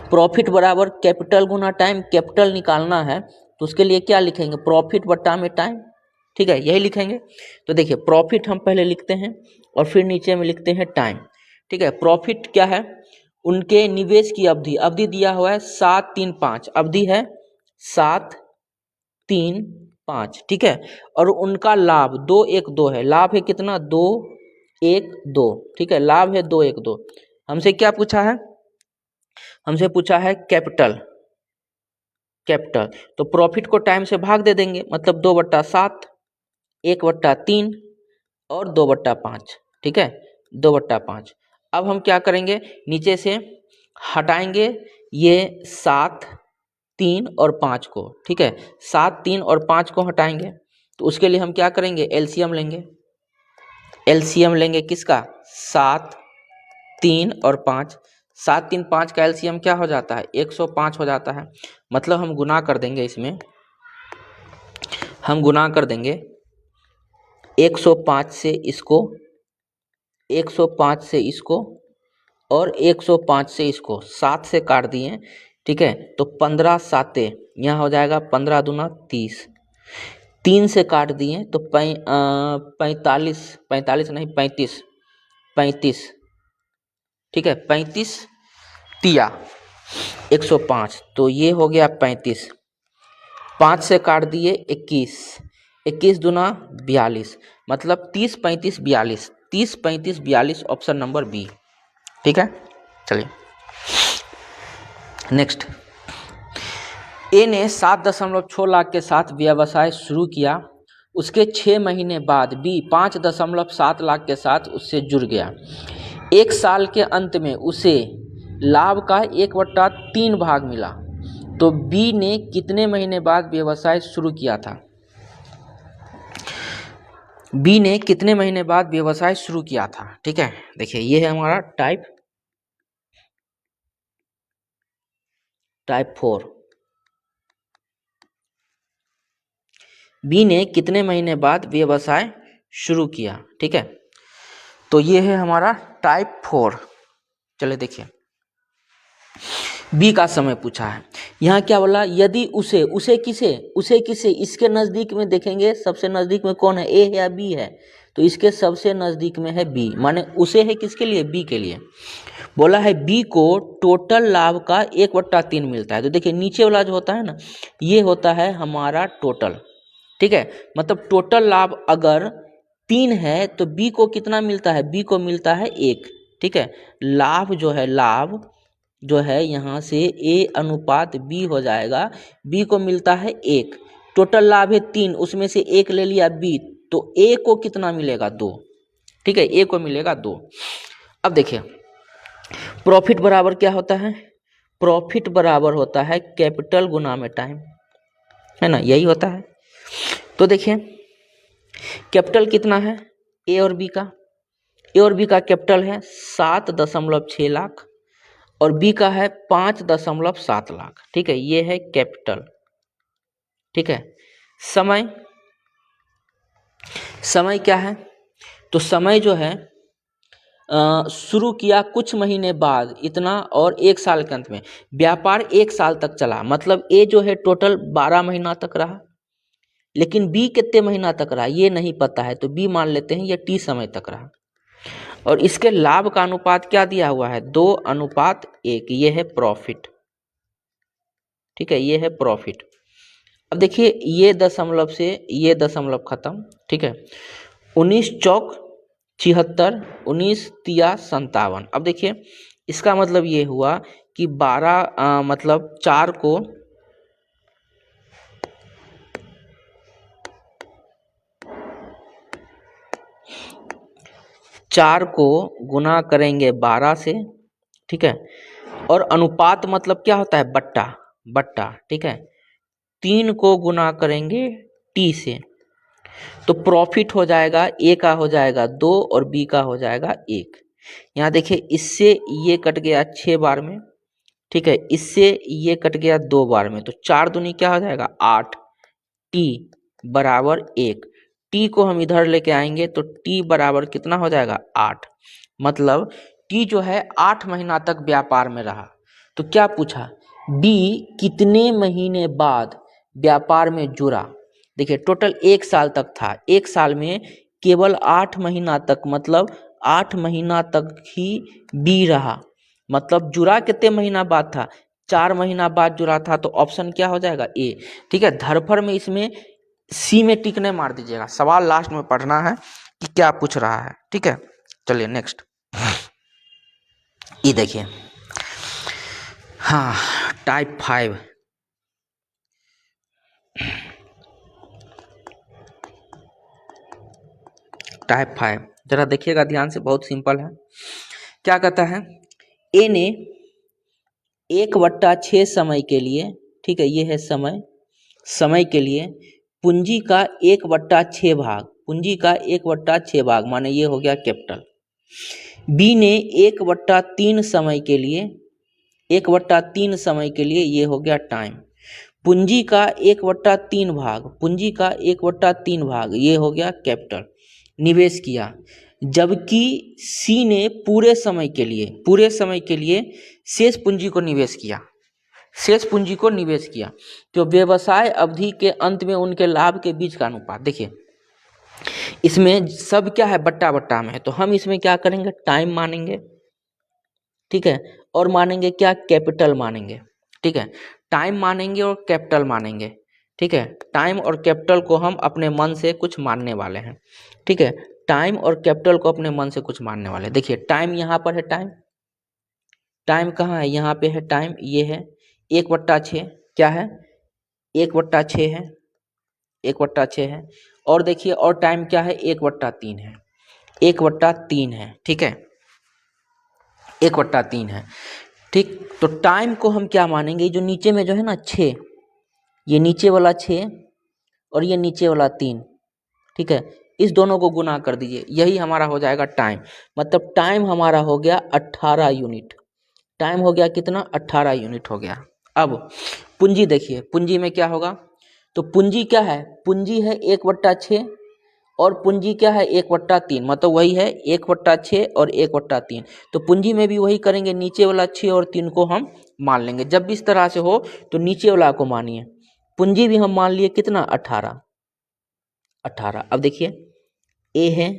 प्रॉफिट बराबर कैपिटल गुना टाइम, कैपिटल निकालना है तो उसके लिए क्या लिखेंगे, प्रॉफिट बट्टा में टाइम। ठीक है, यही लिखेंगे। तो देखिए प्रॉफिट हम पहले लिखते हैं और फिर नीचे में लिखते हैं टाइम। ठीक है, प्रॉफिट क्या है, उनके निवेश की अवधि, अवधि दिया हुआ है 7, 3, 5, अवधि है 7, 3, 5। ठीक है, और उनका लाभ 2, 1, 2 है, लाभ है कितना 2, 1, 2। ठीक है, लाभ है 2, 1, 2। हमसे क्या पूछा है, हमसे पूछा है कैपिटल, कैपिटल। तो प्रॉफिट को टाइम से भाग दे देंगे, मतलब 2/7, 1/3 और 2/5। ठीक है, 2/5। अब हम क्या करेंगे, नीचे से हटाएंगे ये 7, 3 और 5 को। ठीक है, 7, 3 और 5 को हटाएंगे, तो उसके लिए हम क्या करेंगे, एलसीएम लेंगे। एलसीएम लेंगे किसका, 7, 3 और 5। 7, 3, 5 का एलसीएम क्या हो जाता है, 105 हो जाता है। मतलब हम गुना कर देंगे, इसमें हम गुना कर देंगे 105 से इसको, 105 से इसको और 105 से इसको, 7 से काट दिए। ठीक है, तो 15 साते यहाँ हो जाएगा 15 दूना 30, 3 से काट दिए तो 45, 45 नहीं 35, 35, ठीक है, 35 तिया 105, तो ये हो गया 35, 5 से काट दिए 21, 21 दूना 42, मतलब 30 35 42, 30 35 42 ऑप्शन नंबर बी। ठीक है, चलिए नेक्स्ट। ए ने 7.6 लाख के साथ व्यवसाय शुरू किया, उसके 6 महीने बाद बी 5.7 लाख के साथ उससे जुड़ गया। एक साल के अंत में उसे लाभ का 1/3 भाग मिला, तो बी ने कितने महीने बाद व्यवसाय शुरू किया था? बी ने कितने महीने बाद व्यवसाय शुरू किया था? ठीक है, देखिए ये है हमारा टाइप 4। बी ने कितने महीने बाद व्यवसाय शुरू किया? ठीक है, तो ये है हमारा टाइप 4। चलिए देखिए, बी का समय पूछा है। यहाँ क्या बोला? यदि उसे किसे इसके नजदीक में देखेंगे, सबसे नजदीक में कौन है, ए है या बी है? तो इसके सबसे नजदीक में है बी, माने उसे है किसके लिए? बी के लिए। बोला है बी को टोटल लाभ का 1/3 मिलता है। तो देखिए नीचे वाला जो होता है ना, ये होता है हमारा टोटल। ठीक है, मतलब टोटल लाभ अगर 3 है तो बी को कितना मिलता है? बी को मिलता है 1। ठीक है, लाभ जो है यहाँ से ए अनुपात बी हो जाएगा, बी को मिलता है 1, टोटल लाभ है 3, उसमें से 1 ले लिया बी, तो ए को कितना मिलेगा? 2। ठीक है, ए को मिलेगा 2। अब देखिए प्रॉफिट बराबर क्या होता है? प्रॉफिट बराबर होता है कैपिटल गुना में टाइम, है ना, यही होता है। तो देखिए कैपिटल कितना है ए और बी का? ए और बी का कैपिटल है 7.6 लाख और बी का है 5.7 लाख। ठीक है, ये है कैपिटल। ठीक है, समय क्या है? तो समय जो है शुरू किया कुछ महीने बाद इतना, और 1 साल के अंत में व्यापार 1 साल तक चला, मतलब ए जो है टोटल 12 महीना तक रहा, लेकिन बी कितने महीना तक रहा ये नहीं पता है, तो बी मान लेते हैं ये टी समय तक रहा। और इसके लाभ का अनुपात क्या दिया हुआ है? 2:1, ये है प्रॉफिट। ठीक है, ये है प्रॉफिट। अब देखिए ये दशमलव से ये दशमलव खत्म। ठीक है, 19 चौक 76, 19 तिया 57। अब देखिए इसका मतलब ये हुआ कि 12 मतलब 4 को गुना करेंगे 12 से। ठीक है, और अनुपात मतलब क्या होता है? बट्टा। ठीक है, 3 को गुना करेंगे टी से, तो प्रॉफिट हो जाएगा, ए का हो जाएगा 2 और बी का हो जाएगा 1। यहाँ देखिए इससे ये कट गया 6 बार में। ठीक है, इससे ये कट गया 2 बार में, तो 4 दूनी क्या हो जाएगा? 8। टी बराबर 1, टी को हम इधर लेके आएंगे तो टी बराबर कितना हो जाएगा? 8। मतलब टी जो है 8 महीना तक व्यापार में रहा। तो क्या पूछा? बी कितने महीने बाद व्यापार में जुड़ा? देखिए टोटल 1 साल तक था, 1 साल में केवल 8 महीना तक, मतलब 8 महीना तक ही बी रहा, मतलब जुड़ा कितने महीना बाद था? 4 महीना बाद जुड़ा था, तो ऑप्शन क्या हो जाएगा? ए। ठीक है, धरफर में इसमें सी में टिक नहीं मार दीजिएगा, सवाल लास्ट में पढ़ना है कि क्या पूछ रहा है। ठीक है, चलिए नेक्स्ट। ये देखिए, हाँ टाइप 5। टाइप 5 जरा देखिएगा ध्यान से, बहुत सिंपल है। क्या कहता है? ए ने 1/6 समय के लिए, ठीक है ये है समय के लिए पूंजी का 1/6 भाग, पूंजी का 1/6 भाग माने ये हो गया कैपिटल। बी ने 1/3 समय के लिए, 1/3 समय के लिए ये हो गया टाइम। पूंजी का 1/3 भाग, पूंजी का 1/3 भाग ये हो गया कैपिटल, निवेश किया। जबकि सी ने पूरे समय के लिए शेष पूंजी को निवेश किया, शेष पूंजी को निवेश किया। तो व्यवसाय अवधि के अंत में उनके लाभ के बीच का अनुपात देखिए, इसमें सब क्या है? बट्टा में है, तो हम इसमें क्या करेंगे? टाइम मानेंगे। ठीक है, और मानेंगे क्या, कैपिटल मानेंगे। ठीक है, टाइम मानेंगे और कैपिटल मानेंगे। ठीक है, टाइम और कैपिटल को हम अपने मन से कुछ मानने वाले हैं। ठीक है, टाइम और कैपिटल को अपने मन से कुछ मानने वाले हैं। देखिए टाइम यहाँ पर है, टाइम, टाइम कहाँ है, यहाँ पे है टाइम, ये है 1/6, क्या है 1/6 है, 1/6 है। और देखिए और टाइम क्या है, 1/3 है, 1/3 है। ठीक है, 1/3 है। ठीक, तो टाइम को हम क्या मानेंगे, जो नीचे में जो है ना 6, ये नीचे वाला 6 और ये नीचे वाला 3, ठीक है, इस दोनों को गुना कर दीजिए, यही हमारा हो जाएगा टाइम। मतलब टाइम हमारा हो गया 18 यूनिट। टाइम हो गया कितना, 18 यूनिट हो गया। अब पूंजी देखिए, पूंजी में क्या होगा, तो पूंजी क्या है, पूंजी है 1/6 और पूंजी क्या है 1/3, मतलब वही है 1/6 और 1/3। तो पूंजी में भी वही करेंगे, नीचे वाला 6 और 3 को हम मान लेंगे। जब भी इस तरह से हो तो नीचे वाला को मानिए। पूंजी भी हम मान लिए कितना, 18। अब देखिए ए है,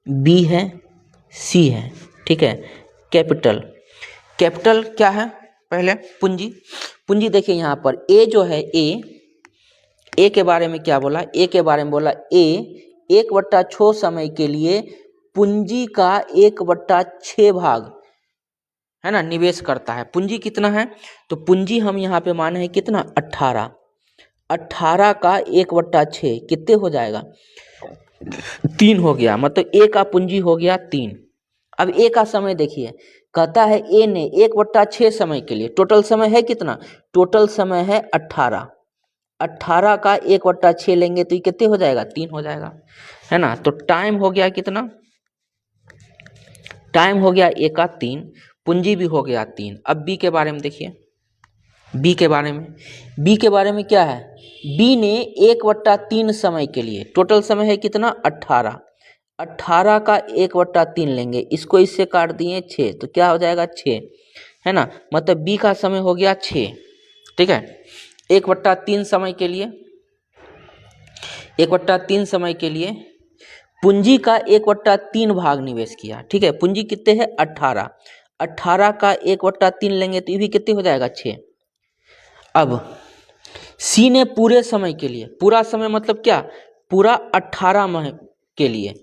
बी है, सी है। ठीक है, कैपिटल, कैपिटल क्या है, पहले पूंजी, पूंजी देखिए यहाँ पर ए जो है, ए के बारे में क्या बोला, ए के बारे में बोला ए 1/6 समय के लिए पूंजी का 1/6 भाग है ना निवेश करता है। पूंजी कितना है, तो पूंजी हम यहाँ पे माने हैं कितना, 18। 18 का 1/6 कितने हो जाएगा, 3 हो गया, मतलब ए का पूंजी हो गया 3। अब ए का समय देखिए, कहता है ए ने 1/6 समय के लिए, टोटल समय है कितना, टोटल समय है 18। 18 का 1/6 लेंगे तो ये कितने हो जाएगा, 3 हो जाएगा, है ना। तो टाइम हो गया कितना, टाइम हो गया ए का 3, पूंजी भी हो गया 3। अब बी के बारे में देखिए, बी के बारे में, बी के बारे में क्या है, बी ने 1/3 समय के लिए, टोटल समय है कितना, 18। 18 का 1/3 लेंगे, इसको इससे काट दिए 6, तो क्या हो जाएगा 6, है ना। मतलब बी का समय हो गया 6। ठीक है, 1/3 समय के लिए, 1/3 समय के लिए पूंजी का 1/3 भाग निवेश किया। ठीक है, पूंजी कितने है, 18। 18 का 1/3 लेंगे तो ये भी कितने हो जाएगा, 6। अब सी ने पूरे समय के लिए, पूरा समय मतलब क्या, पूरा 18 माह के लिए,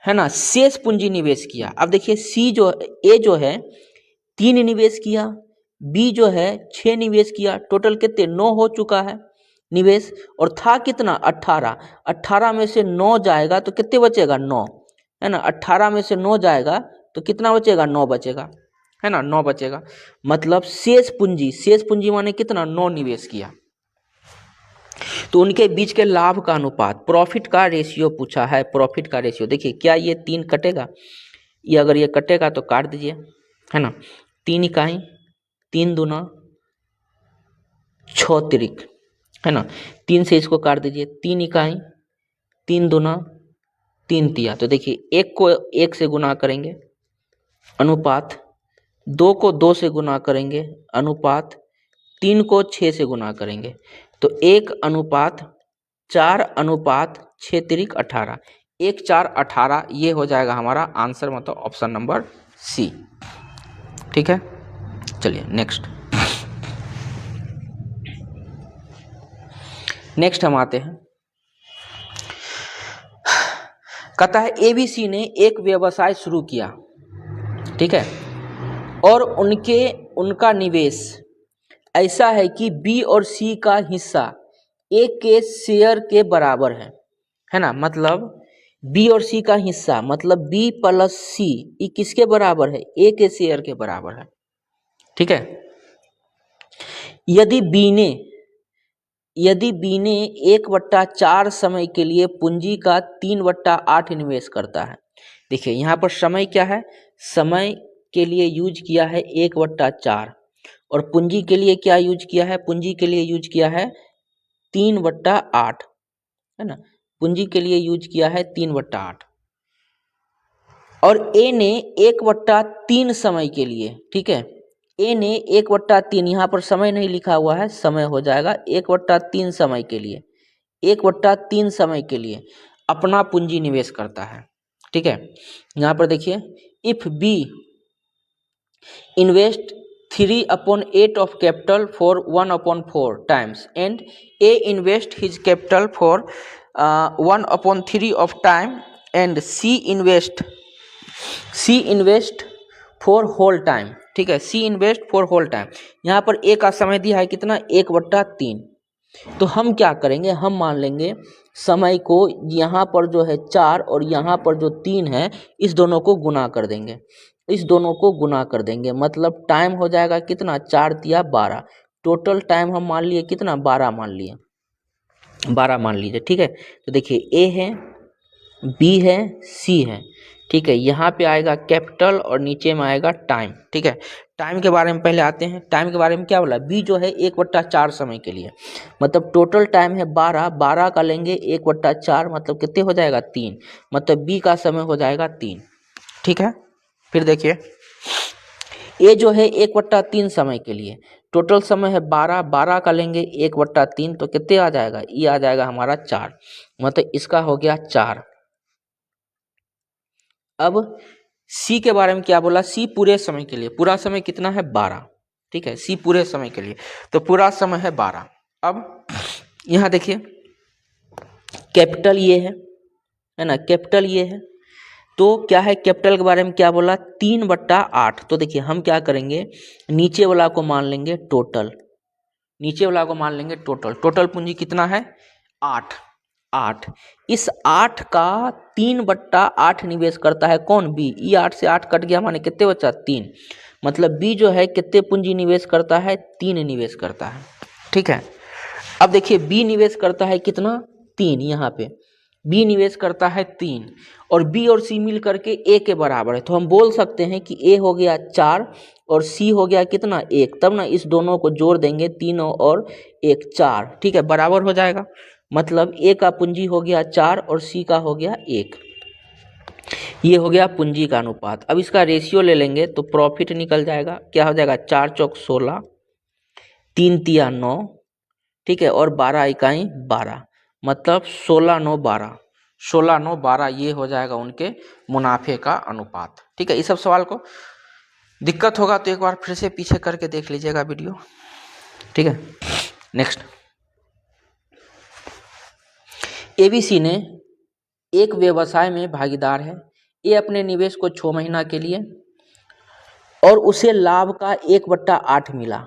है ना, शेष पूंजी निवेश किया। अब देखिए सी जो, ए जो है 3 निवेश किया, बी जो है 6 निवेश किया, टोटल कितने, 9 हो चुका है निवेश, और था कितना, 18। 18 में से 9 जाएगा तो कितने बचेगा, 9, है ना। 18 में से 9 जाएगा तो कितना बचेगा, 9 बचेगा, है ना, 9 बचेगा। मतलब शेष पूंजी, शेष पूंजी माने कितना, 9 निवेश किया। तो उनके बीच के लाभ का अनुपात, प्रॉफिट का रेशियो पूछा है, प्रॉफिट का रेशियो। देखिए क्या ये 3 कटेगा, ये अगर ये कटेगा तो काट दीजिए, है ना। 3 इकाई, 3 दूना 6 तिरिक, है ना, 3 से इसको काट दीजिए, 3 इकाई, 3 दूना 3 तिया। तो देखिए 1 को 1 से गुना करेंगे, अनुपात 2 को 2 से गुना करेंगे, अनुपात 3 को 6 से गुना करेंगे, तो 1/4/6 तिरिक 18, 1/4/18, ये हो जाएगा हमारा आंसर, मतलब ऑप्शन नंबर सी। ठीक है, चलिए नेक्स्ट, नेक्स्ट हम आते हैं। कहता है एबीसी ने एक व्यवसाय शुरू किया, ठीक है, और उनका निवेश ऐसा है कि बी और सी का हिस्सा ए के शेयर के बराबर है ना। मतलब बी और सी का हिस्सा, मतलब बी प्लस सी, ये किसके बराबर है, ए के शेयर के बराबर है। ठीक है, यदि बी ने 1/4 समय के लिए पूंजी का 3/8 निवेश करता है। देखिए यहाँ पर समय क्या है, समय के लिए यूज किया है 1/4, और पूंजी के लिए क्या यूज किया है, पूंजी के लिए यूज किया है 3/8, है ना, पूंजी के लिए यूज किया है 3/8। और ए ने 1/3 समय के लिए, ठीक है, ए ने 1/3, यहाँ पर समय नहीं लिखा हुआ है, समय हो जाएगा 1/3 समय के लिए, 1/3 समय के लिए अपना पूंजी निवेश करता है। ठीक है, यहाँ पर देखिए if B invest 3/8 of capital for 1/4 times, and A invest his capital for 1/3 of time, and C invest for whole time। ठीक है, C invest for whole time। यहाँ पर A का समय दिया है कितना, 1/3। तो हम क्या करेंगे, हम मान लेंगे समय को यहाँ पर जो है 4 और यहाँ पर जो 3 है, इस दोनों को गुना कर देंगे, इस दोनों को गुना कर देंगे, मतलब टाइम हो जाएगा कितना, 4 तिया 12। टोटल टाइम हम मान लिए कितना, 12 मान लिए, 12 मान लीजिए। ठीक है, तो देखिए A है, B है, C है। ठीक है, यहाँ पे आएगा कैपिटल और नीचे में आएगा टाइम। ठीक है, टाइम के बारे में पहले आते हैं। टाइम के बारे में क्या बोला, B जो है 1/4 समय के लिए, मतलब टोटल टाइम है 12, 12 का लेंगे 1/4, मतलब कितने हो जाएगा, 3, मतलब B का समय हो जाएगा 3। ठीक है, फिर देखिए A जो है 1/3 समय के लिए, टोटल समय है 12, 12 का लेंगे 1/3, तो कितने आ जाएगा, ये आ जाएगा हमारा 4, मतलब इसका हो गया 4। अब C के बारे में क्या बोला, C पूरे समय के लिए, पूरा समय कितना है, 12। ठीक है, C पूरे समय के लिए, तो पूरा समय है 12। अब यहाँ देखिए कैपिटल ये है ना, कैपिटल ये है, तो क्या है, कैपिटल के बारे में क्या बोला, 3/8। तो देखिए हम क्या करेंगे, नीचे वाला को मान लेंगे टोटल, नीचे वाला को मान लेंगे टोटल। टोटल पूंजी कितना है, 8। इस 8 का 3/8 निवेश करता है कौन, B। ये 8 से 8 कट गया, माने कितने बचा, 3, मतलब B जो है कितने पूंजी निवेश करता है, 3 निवेश करता है। ठीक है, अब देखिए B निवेश करता है कितना, 3, यहाँ पे B निवेश करता है 3, और B और C मिल करके A के बराबर है, तो हम बोल सकते हैं कि A हो गया 4 और C हो गया कितना, 1। तब ना इस दोनों को जोड़ देंगे, 3 और 1 4। ठीक है, बराबर हो जाएगा, मतलब A का पूंजी हो गया 4 और C का हो गया 1। ये हो गया पूंजी का अनुपात। अब इसका रेशियो ले लेंगे तो प्रॉफिट निकल जाएगा, क्या हो जाएगा, 4 चौक 16, 3 तिया 9, ठीक है, और 12 इकाई 12, मतलब 16 9 12, 16 9 12, ये हो जाएगा उनके मुनाफे का अनुपात। ठीक है, इस सब सवाल को दिक्कत होगा तो एक बार फिर से पीछे करके देख लीजिएगा वीडियो। ठीक है, नेक्स्ट, ABC ने एक व्यवसाय में भागीदार है। A अपने निवेश को 6 महीना के लिए, और उसे लाभ का 1/8 मिला।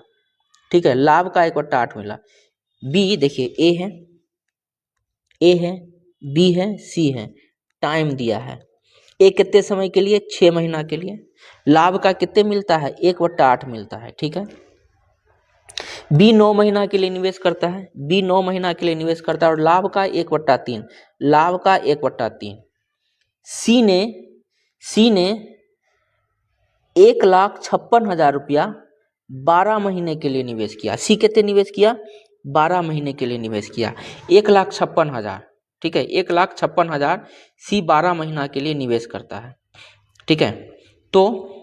ठीक है, लाभ का 1/8 मिला। B देखिए A है, B है, C है, टाइम दिया है। A कितने समय के लिए, 6 महीना के लिए, लाभ का कितने मिलता है, 1/8 मिलता है। ठीक है, B 9 महीना के लिए निवेश करता है, B 9 महीना के लिए निवेश करता है, और लाभ का 1/3, लाभ का 1/3। C ने 1,56,000 रुपया 12 महीने के लिए निवेश किया। C कितने निवेश किया, 12 महीने के लिए निवेश किया, 1,56,000। ठीक है, 1,56,000 C 12 महीना के लिए निवेश करता है। ठीक है, तो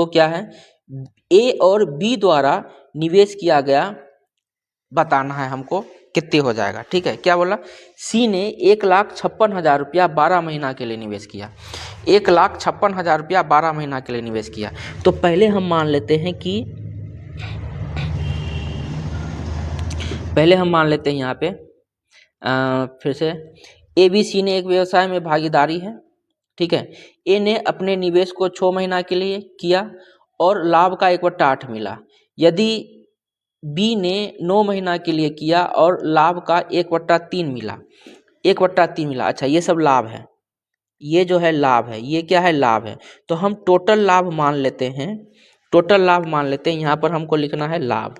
क्या है, A और B द्वारा निवेश किया गया बताना है हमको, कितने हो जाएगा। ठीक है, क्या बोला, C ने 1,56,000 रुपया 12 महीना के लिए निवेश किया, 1,56,000 रुपया 12 महीना के लिए निवेश किया। तो पहले हम मान लेते हैं कि, यहाँ पे फिर से ABC ने एक व्यवसाय में भागीदारी है। ठीक है, A ने अपने निवेश को 6 महीना के लिए किया और लाभ का 1/8 मिला। यदि B ने 9 महीना के लिए किया और लाभ का 1/3 मिला, 1/3 मिला। अच्छा, ये सब लाभ है, ये जो है लाभ है, ये क्या है, लाभ है। तो हम टोटल लाभ मान लेते हैं, टोटल लाभ मान लेते हैं। यहाँ पर हमको लिखना है लाभ,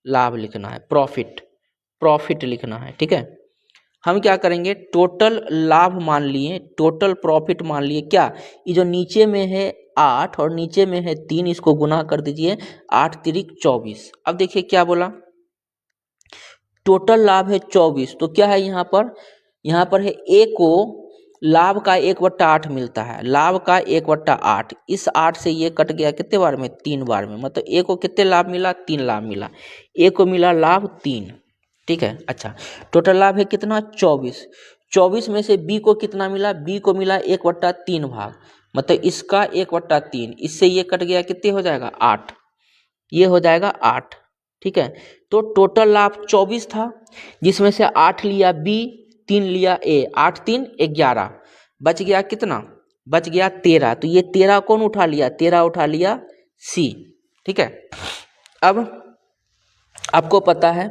लाभ लिखना है, प्रॉफिट लिखना है। ठीक है, हम क्या करेंगे, टोटल लाभ मान लिए, टोटल प्रॉफिट मान लिए। क्या, ये जो नीचे में है 8 और नीचे में है 3, इसको गुना कर दीजिए, 8 तिरिक 24। अब देखिए क्या बोला, टोटल लाभ है 24, तो क्या है यहाँ पर है A को लाभ का 1/8 मिलता है, लाभ का 1/8। इस 8 से ये कट गया कितने बार में, 3 बार में, मतलब A को कितने लाभ मिला, 3 लाभ मिला, A को मिला लाभ 3। ठीक है, अच्छा, टोटल लाभ है कितना, 24। 24 में से B को कितना मिला, B को मिला 1/3 भाग, मतलब इसका 1/3, इससे ये कट गया, कितने हो जाएगा 8, ये हो जाएगा 8। ठीक है, तो टोटल लाभ 24 था, जिसमें से 8 लिया बी, 3 लिया ए, 8 3 11, बच गया कितना, बच गया 13। तो ये 13 कौन उठा लिया, 13 उठा लिया सी। ठीक है, अब आपको पता है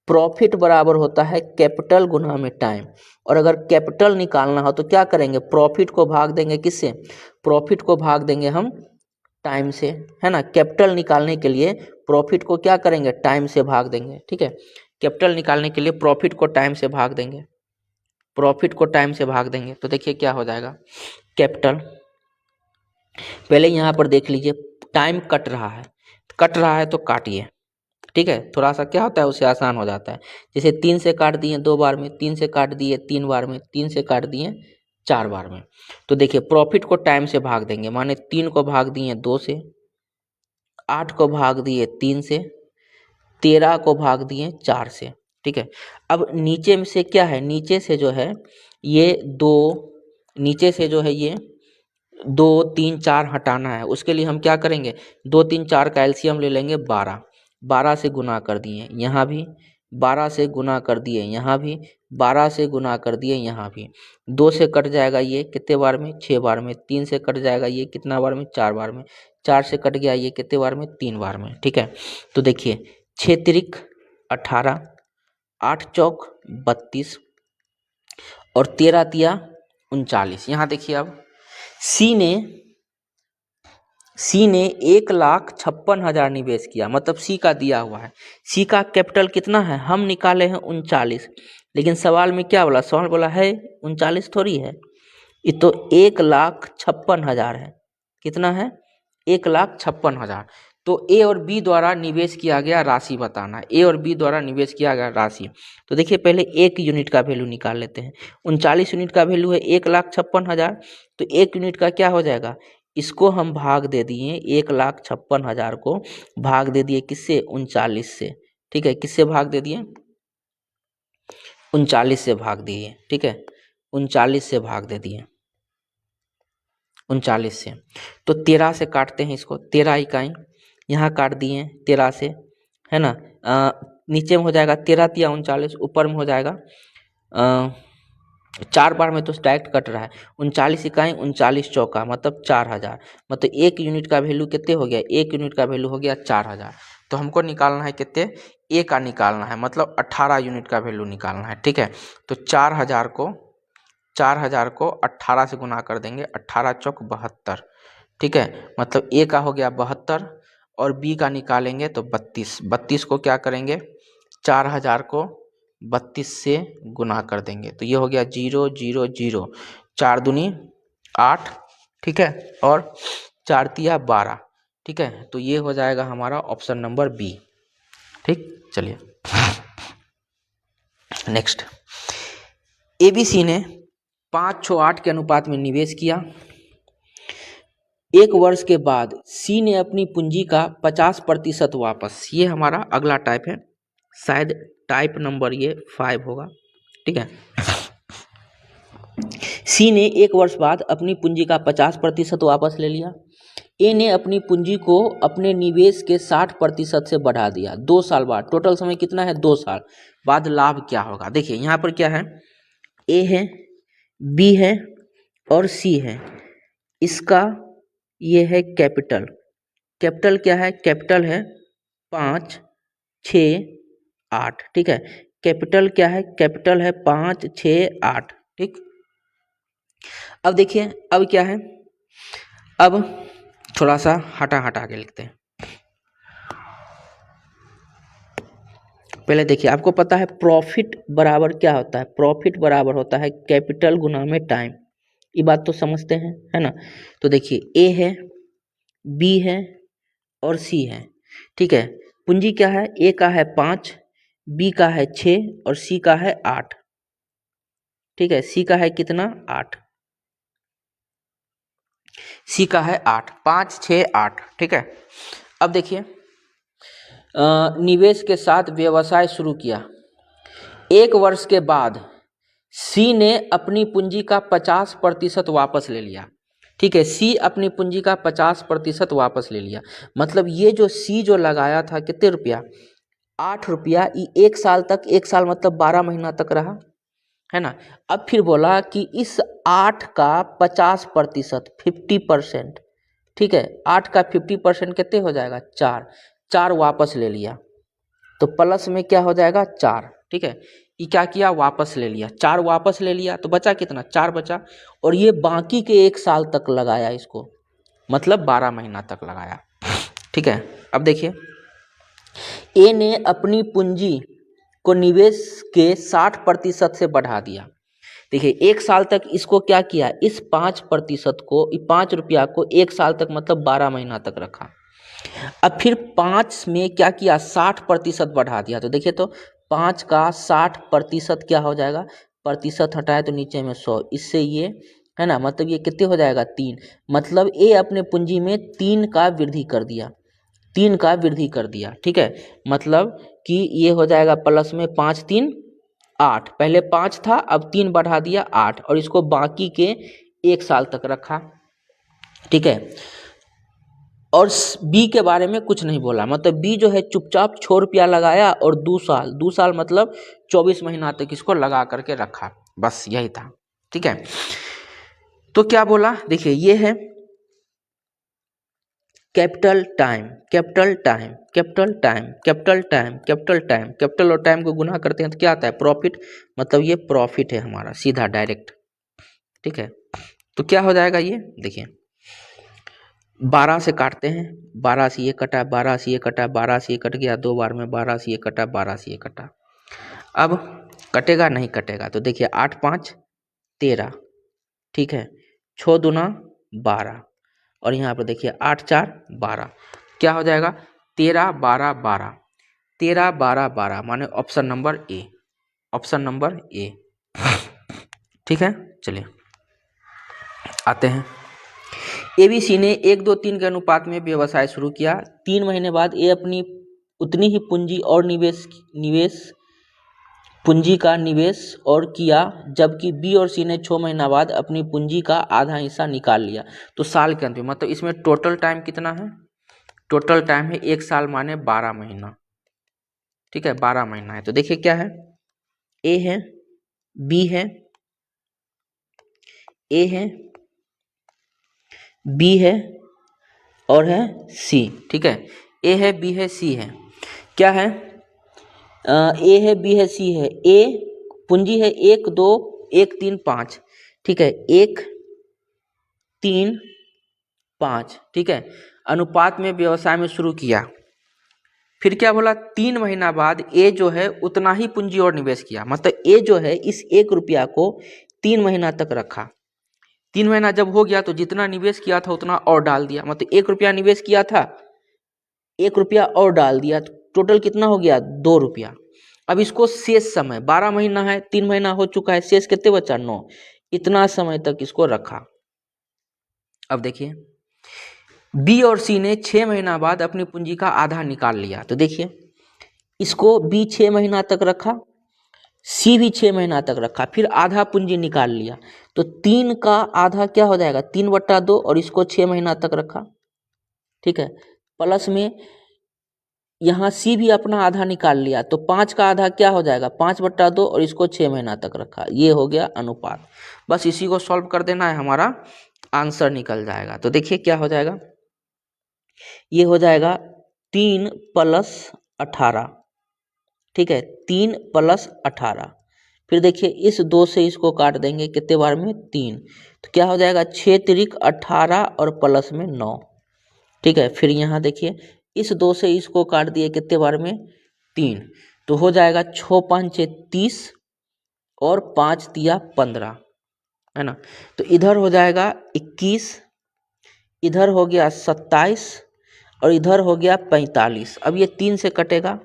प्रॉफिट बराबर होता है कैपिटल गुना में टाइम, और अगर कैपिटल निकालना हो तो क्या करेंगे, प्रॉफिट को भाग देंगे किससे, प्रॉफिट को भाग देंगे हम टाइम से, है ना। कैपिटल निकालने के लिए प्रॉफिट को क्या करेंगे, टाइम से भाग देंगे। ठीक है, कैपिटल निकालने के लिए प्रॉफिट को टाइम से भाग देंगे, प्रॉफिट को टाइम से भाग देंगे। तो देखिए क्या हो जाएगा, कैपिटल, पहले यहाँ पर देख लीजिए टाइम कट रहा है तो काटिए। ठीक है, थोड़ा सा क्या होता है, उससे आसान हो जाता है। जैसे 3 से काट दिए 2 बार में, 3 से काट दिए 3 बार में, 3 से काट दिए 4 बार में। तो देखिए प्रॉफिट को टाइम से भाग देंगे, माने 3 को भाग दिए 2 से, 8 को भाग दिए 3 से, 13 को भाग दिए 4 से। ठीक है, अब नीचे में से क्या है, नीचे से जो है ये 2, नीचे से जो है ये 2 3 4 हटाना है। उसके लिए हम क्या करेंगे, 2 3 4 का एलसीएम ले लेंगे 12, 12 से गुना कर दिए यहाँ भी, 12 से गुना कर दिए यहाँ भी, 12 से गुना कर दिए यहाँ भी। 2 से कट जाएगा ये कितने बार में, 6 बार में। 3 से कट जाएगा ये कितना बार में, 4 बार में। 4 से कट गया ये कितने बार में, 3 बार में। ठीक है, तो देखिए 6 त्रिक 18, 8 चौक 32 और 13 तिया 39। यहाँ देखिए अब सी ने 1,56,000 निवेश किया, मतलब सी का दिया हुआ है। सी का कैपिटल कितना है, हम निकाले हैं 39, लेकिन सवाल में क्या बोला, सवाल बोला है 39 थोड़ी है, ये तो 1,56,000 है। कितना है, 1,56,000। तो ए और बी द्वारा निवेश किया गया राशि बताना, ए और बी द्वारा निवेश किया गया राशि। तो देखिए पहले 1 यूनिट का वैल्यू निकाल लेते हैं। 39 यूनिट का वैल्यू है 1,56,000, तो 1 यूनिट का क्या हो जाएगा, इसको हम भाग दे दिए, 1,56,000 को भाग दे दिए किससे, 39 से। ठीक है, किससे भाग दे दिए, 39 से भाग दिए। ठीक है, 39 से भाग दे दिए, 39 से। तो 13 से काटते हैं इसको, 13 इकाई यहाँ काट दिए 13 से, है ना। नीचे में हो जाएगा 13 तिया 39, ऊपर में हो जाएगा 4 बार में तो डायरेक्ट कट रहा है, 39 इकाई 39 चौका मतलब 4000, मतलब 1 यूनिट का वैल्यू कितने हो गया, 1 यूनिट का वैल्यू हो गया 4000। तो हमको निकालना है कितने, ए का निकालना है, मतलब 18 यूनिट का वैल्यू निकालना है। ठीक है, तो 4000 को 18 से गुना कर देंगे, 18 चौक 72। ठीक है, मतलब ए का हो गया 72 और बी का निकालेंगे तो 32। 32 को क्या करेंगे, 4000 को 32 से गुना कर देंगे, तो ये हो गया 0 0 0, 4 दूनी 8। ठीक है, और 4 तिया 12। ठीक है, तो ये हो जाएगा हमारा ऑप्शन नंबर बी। ठीक, चलिए नेक्स्ट। एबीसी ने 5:8 के अनुपात में निवेश किया। 1 वर्ष के बाद सी ने अपनी पूंजी का 50% वापस, ये हमारा अगला टाइप है, शायद टाइप नंबर ये 5 होगा। ठीक है, सी ने 1 वर्ष बाद अपनी पूंजी का 50% वापस ले लिया। ए ने अपनी पूंजी को अपने निवेश के 60% से बढ़ा दिया। 2 साल बाद, टोटल समय कितना है, 2 साल बाद लाभ क्या होगा। देखिए यहाँ पर क्या है, ए है, बी है और सी है। इसका ये है कैपिटल, कैपिटल क्या है, कैपिटल है 5 6 8। ठीक है, कैपिटल क्या है, कैपिटल है 5 6 8। ठीक, अब देखिए अब क्या है, अब थोड़ा सा हटा के लिखते हैं। पहले देखिए, आपको पता है प्रॉफिट बराबर क्या होता है, प्रॉफिट बराबर होता है कैपिटल गुना में टाइम, ये बात तो समझते हैं, है ना। तो देखिए ए है, बी है और सी है। ठीक है, पूंजी क्या है, ए का है 5, बी का है 6 और सी का है 8। ठीक है, सी का है कितना, 8, सी का है 8, 5 6 8। ठीक है, अब देखिए निवेश के साथ व्यवसाय शुरू किया। 1 वर्ष के बाद सी ने अपनी पूंजी का 50% वापस ले लिया। ठीक है। सी अपनी पूंजी का 50% वापस ले लिया, मतलब ये जो सी जो लगाया था कितने रुपया, 8 रुपया, ये 1 साल तक, 1 साल मतलब 12 महीना तक रहा, है ना। अब फिर बोला कि इस 8 का 50%, 50%, ठीक है, 8 का 50% कितने हो जाएगा, 4, 4 वापस ले लिया, तो प्लस में क्या हो जाएगा, 4, ठीक है। ये क्या किया, वापस ले लिया, 4 वापस ले लिया, तो बचा कितना, 4 बचा, और ये बाकी के 1 साल तक लगाया इसको, मतलब 12 महीना तक लगाया, ठीक है। अब देखिए, ए ने अपनी पूंजी को निवेश के 60% से बढ़ा दिया। देखिए 1 साल तक इसको क्या किया, इस 5% को, 5 रुपया को 1 साल तक मतलब 12 महीना तक रखा। अब फिर 5 में क्या किया, 60% बढ़ा दिया, तो देखिए तो 5 का 60% क्या हो जाएगा, प्रतिशत हटाए तो नीचे में 100, इससे ये, है ना, मतलब ये कितने हो जाएगा, 3, मतलब ए अपने पूंजी में 3 का वृद्धि कर दिया, 3 का वृद्धि कर दिया, ठीक है। मतलब कि ये हो जाएगा प्लस में 5 3 8, पहले 5 था, अब 3 बढ़ा दिया 8, और इसको बाकी के 1 साल तक रखा, ठीक है। और बी के बारे में कुछ नहीं बोला, मतलब बी जो है चुपचाप 6 रुपया लगाया और 2 साल मतलब 24 महीना तक इसको लगा करके रखा, बस यही था, ठीक है। तो क्या बोला, देखिए ये है capital time, capital time, capital time, capital time, capital time, capital और टाइम को गुना करते हैं तो क्या आता है, प्रॉफिट, मतलब ये प्रॉफिट है हमारा सीधा डायरेक्ट, ठीक है। तो क्या हो जाएगा ये, देखिए 12 से काटते हैं, 12 से ये कटा, 12 से ये कटा, 12 से ये कट गया 2 बार में, 12 से ये कटा, 12 से ये कटा, अब कटेगा नहीं कटेगा, तो देखिए 8 5 13, ठीक है, 6 दूना 12, और यहाँ पर देखिए 8 4 12, क्या हो जाएगा, 13 12 12, 13 12 12, माने option number A, option number A, ठीक है। चलिए आते हैं, एबीसी ने 1 2 3 के अनुपात में व्यवसाय शुरू किया। 3 महीने बाद ए अपनी उतनी ही पूंजी और निवेश पूंजी का निवेश और किया, जबकि बी और सी ने 6 महीना बाद अपनी पूंजी का आधा हिस्सा निकाल लिया। तो साल के अंत में, मतलब इसमें टोटल टाइम कितना है, टोटल टाइम है 1 साल माने 12 महीना, ठीक है, 12 महीना है। तो देखिए क्या है, ए है, बी है, ए है, बी है, और है सी, ठीक है। ए है, बी है, सी है, क्या है, ए है, बी है, सी है। ए पूंजी है 1 2 1 3 5, ठीक है, 1 3 5, ठीक है, अनुपात में व्यवसाय में शुरू किया। फिर क्या बोला, 3 महीना बाद ए जो है उतना ही पूंजी और निवेश किया, मतलब ए जो है इस 1 रुपया को 3 महीना तक रखा, 3 महीना जब हो गया तो जितना निवेश किया था उतना और डाल दिया, मतलब 1 रुपया निवेश किया था, 1 रुपया और डाल दिया, तो टोटल कितना हो गया, 2 रुपया। अब इसको शेष समय 12 महीना है, 3 महीना हो चुका है, शेष कितने बचा, 9, इतना समय तक इसको रखा। अब देखिए बी और सी ने 6 महीना बाद अपनी पूंजी का आधा निकाल लिया, तो देखिए इसको बी 6 महीना तक रखा, सी भी 6 महीना तक रखा, फिर आधा पूंजी निकाल लिया, तो 3 का आधा क्या हो जाएगा, 3/2, और इसको 6 महीना तक रखा, ठीक है। प्लस में यहाँ सी भी अपना आधा निकाल लिया, तो 5 का आधा क्या हो जाएगा, 5/2, और इसको 6 महीना तक रखा, ये हो गया अनुपात। बस इसी को सॉल्व कर देना है, हमारा आंसर निकल जाएगा। तो देखिए क्या हो जाएगा, ये हो जाएगा 3 + 18, ठीक है, 3 + 18, फिर देखिए इस 2 से इसको काट देंगे कितने बार में, 3, तो क्या हो जाएगा 6 तिरिक 18 और प्लस में 9, ठीक है। फिर यहाँ देखिए इस 2 से इसको काट दिए कितने बार में, 3, तो हो जाएगा 6 5 30 और 5 तिया 15, है ना। तो इधर हो जाएगा 21, इधर हो गया 27, और इधर हो गया 45। अब ये 3 से कटेगा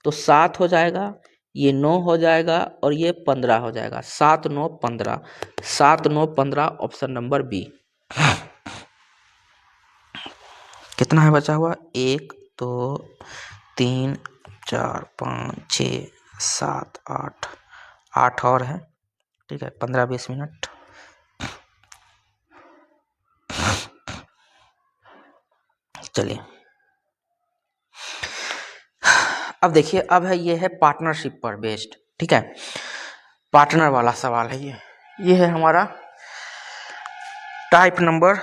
तो 7 हो जाएगा, ये 9 हो जाएगा, और ये 15 हो जाएगा, 7 9 15, 7 9 15, ऑप्शन नंबर बी। कितना है बचा हुआ, 1 2 3 4 5 6 7 8, 8 और है, ठीक है, 15 20 मिनट। चलिए अब देखिए, अब है ये है पार्टनरशिप पर बेस्ड, ठीक है, पार्टनर वाला सवाल है ये है हमारा टाइप नंबर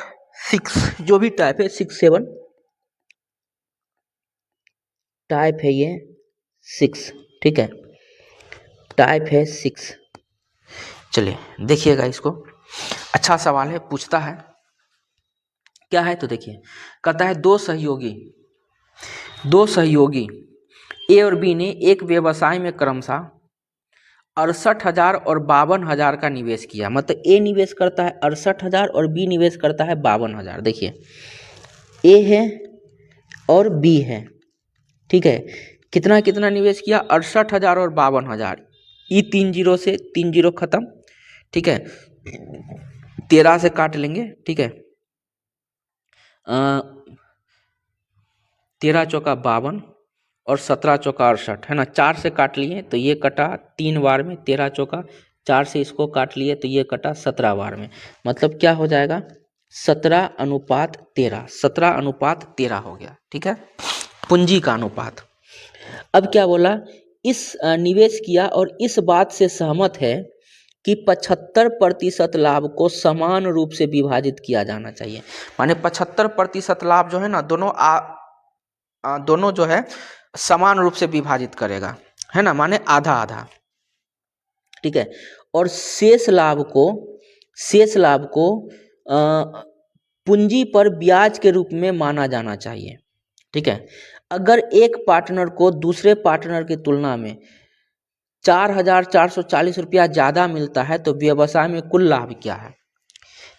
6, जो भी टाइप है 6 7 टाइप है ये 6, ठीक है, टाइप है 6। चलिए देखिएगा इसको, अच्छा सवाल है, पूछता है क्या है तो देखिए, कहता है दो सहयोगी ए और बी ने एक व्यवसाय में क्रमशः 68,000 और 52,000 का निवेश किया। मतलब ए निवेश करता है 68,000 और बी निवेश करता है 52,000। देखिए ए है और बी है, ठीक है, कितना कितना निवेश किया, 68,000 और 52,000। ई 3 जीरो से 3 जीरो खत्म, ठीक है, 13 से काट लेंगे, ठीक है, 13 चौका 52 और 17 चौका 68 है ना, 4 से काट लिए तो ये कटा 3 बार में, 13 चौका 4 से इसको काट लिए तो ये कटा 17 बार में। मतलब क्या हो जाएगा, 17:13, 17:13 हो गया, ठीक है, पूंजी का अनुपात। अब क्या बोला, इस निवेश किया और इस बात से सहमत है कि 75% लाभ को समान रूप से विभाजित किया जाना चाहिए। माने 75% लाभ जो है ना, दोनों जो है समान रूप से विभाजित करेगा, है ना, माने आधा आधा, ठीक है, और शेष लाभ को पूंजी पर ब्याज के रूप में माना जाना चाहिए, ठीक है। अगर एक पार्टनर को दूसरे पार्टनर की तुलना में 4,440 रुपया ज़्यादा मिलता है तो व्यवसाय में कुल लाभ क्या है।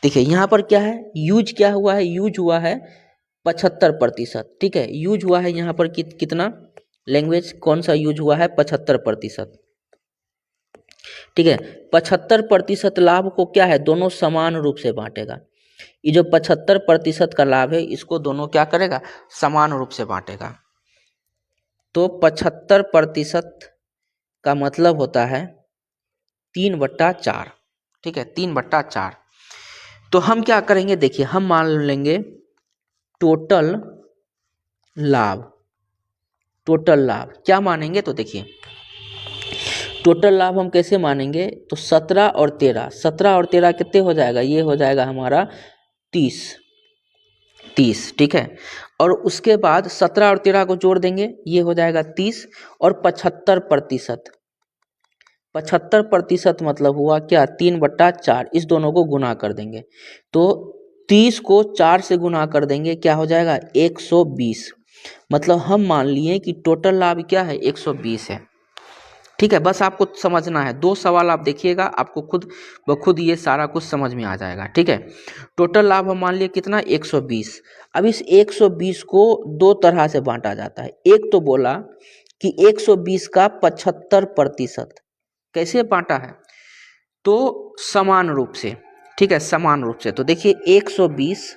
देखिए यहाँ पर क्या है, यूज क्या हुआ है, यूज हुआ है 75%, ठीक है, यूज हुआ है यहाँ पर कितना, लैंग्वेज कौन सा यूज हुआ है, 75%, ठीक है। 75% लाभ को क्या है, दोनों समान रूप से बांटेगा। ये जो 75% का लाभ है इसको दोनों क्या करेगा, समान रूप से बांटेगा। तो 75% का मतलब होता है 3/4, ठीक है, 3/4। तो हम क्या करेंगे, देखिए हम मान लेंगे टोटल लाभ क्या मानेंगे, तो देखिए टोटल लाभ हम कैसे मानेंगे, तो 17 और 13 कितने हो जाएगा, ये हो जाएगा हमारा 30, ठीक है, और उसके बाद 17 और 13 को जोड़ देंगे, ये हो जाएगा 30, और 75% मतलब हुआ क्या, 3/4, इस दोनों को गुना कर देंगे तो 30 को 4 से गुना कर देंगे, क्या हो जाएगा 120। मतलब हम मान लिए कि टोटल लाभ क्या है, 120 है, ठीक है। बस आपको समझना है, 2 सवाल आप देखिएगा, आपको खुद ब खुद ये सारा कुछ समझ में आ जाएगा, ठीक है। टोटल लाभ हम मान लिए कितना, 120। अब इस 120 को 2 तरह से बांटा जाता है। एक तो बोला कि 120 का 75% कैसे बांटा है, तो समान रूप से, ठीक है, समान रूप से। तो देखिए 120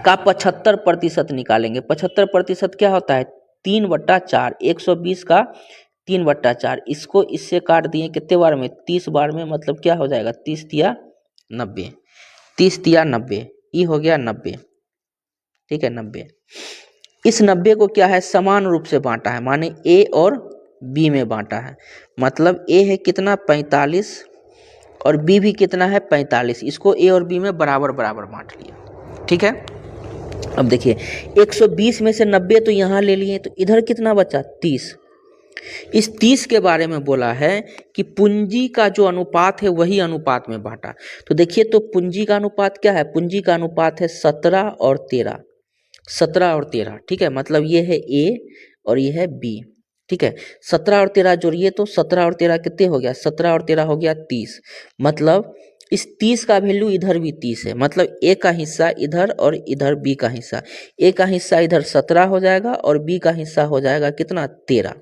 का 75% निकालेंगे, 75% क्या होता है, 3/4, 120 का 3/4, इसको इससे काट दिए कितने बार में, 30 बार में, मतलब क्या हो जाएगा, 30 तिया 90, 30 तिया 90, ये हो गया 90, ठीक है, 90। इस 90 को क्या है, समान रूप से बांटा है, माने ए और बी में बांटा है। मतलब ए है कितना, 45, और बी भी कितना है, 45, इसको ए और बी में बराबर बराबर बांट लिया, ठीक है। अब देखिए 120 में से 90 तो यहाँ ले लिए, तो इधर कितना बचा, 30। इस 30 के बारे में बोला है कि पूंजी का जो अनुपात है वही अनुपात में बांटा। तो देखिए, तो पूंजी का अनुपात क्या है, पूंजी का अनुपात है 17 और 13, 17 और 13, ठीक है। मतलब ये है ए और ये है बी, ठीक है। 17 और 13 जोड़िए तो 17 और 13 कितने हो गया, 17 और 13 हो गया 30। मतलब इस 30 का वैल्यू इधर भी 30 है। मतलब ए का हिस्सा इधर और इधर बी का हिस्सा, ए का हिस्सा इधर 17 हो जाएगा और बी का हिस्सा हो जाएगा कितना, 13।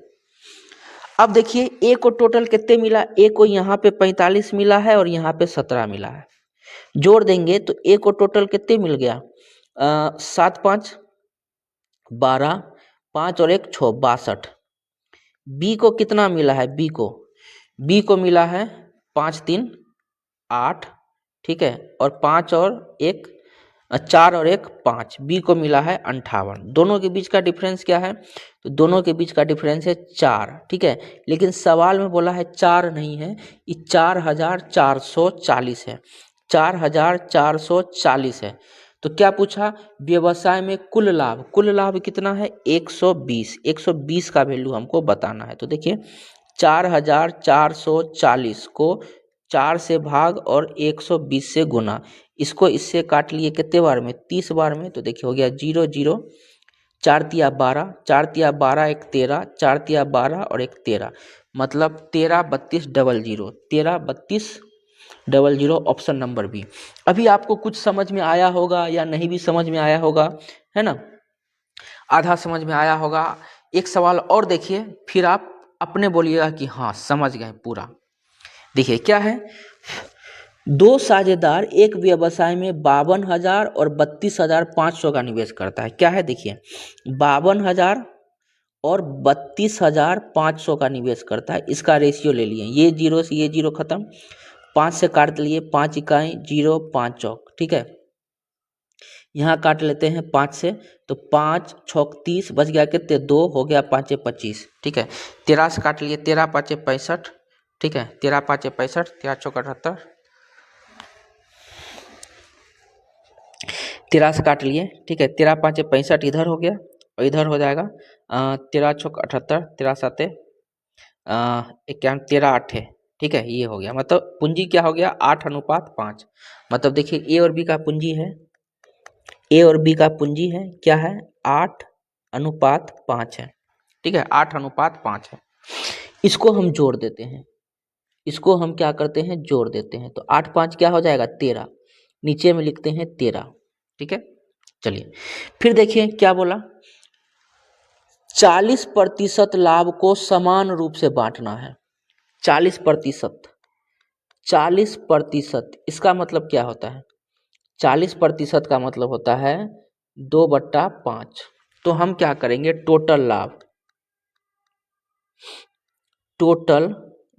अब देखिए ए को टोटल कितने मिला, ए को यहाँ पे 45 मिला है और यहाँ पे 17 मिला है, जोड़ देंगे तो ए को टोटल कितने मिल गया, 7 5 12, 5 और 1 6, 62। बी को कितना मिला है, बी को मिला है 5 3 8, ठीक है, और 5 और 1 4 और 1 5, बी को मिला है 58। दोनों के बीच का डिफरेंस क्या है? तो दोनों के बीच का डिफरेंस है 4, ठीक है। लेकिन सवाल में बोला है 4 नहीं है, ये 4440 है, 4440 है। तो क्या पूछा? व्यवसाय में कुल लाभ कितना है? 120, 120 का वैल्यू हमको बताना है। तो देखिए 4440 को 4 से भाग और 120 से गुना, इसको इससे काट लिए कितने बार में? 30 बार में। तो देखिए हो गया 0 0, 4 तिया 12, 4 तिया 12 1 13, 4 तिया 12 और 1 13, मतलब 13 32 00, 13 32 00, ऑप्शन नंबर बी। अभी आपको कुछ समझ में आया होगा या नहीं भी समझ में आया होगा, है ना? आधा समझ में आया होगा। एक सवाल और देखिए, फिर आप अपने बोलिएगा कि हाँ समझ गए पूरा। देखिए क्या है, दो साझेदार एक व्यवसाय में 52,000 और 32,500 का निवेश करता है। क्या है? देखिए 52,000 और 32,500 का निवेश करता है। इसका रेशियो ले लिए, ये जीरो से ये जीरो खत्म, 5 से काट लिए, 5 इकाई 0, 5 चौक, ठीक है। यहाँ काट लेते हैं 5 से, तो 5 छौक 30, बच गया कितने? 2, हो गया 5 25, ठीक है। 13 से काट लिए, 13 5 65, ठीक है। 13 5 65, 13 चौक 78, 13 से काट लिए, ठीक है। 13 5 65 इधर हो गया और इधर हो जाएगा 13 छौक 78, 13 7 51, 13 8 है, ठीक है। ये हो गया, मतलब पूंजी क्या हो गया? 8:5। मतलब देखिए ए और बी का पूंजी है, ए और बी का पूंजी है क्या है? 8:5 है, ठीक है। 8:5 है। इसको हम जोड़ देते हैं, इसको हम क्या करते हैं? जोड़ देते हैं। तो 8 5 क्या हो जाएगा? 13, नीचे में लिखते हैं 13, ठीक है। चलिए फिर देखिए क्या बोला, 40% लाभ को समान रूप से बांटना है। 40%, 40%, इसका मतलब क्या होता है? 40% का मतलब होता है 2/5। तो हम क्या करेंगे? टोटल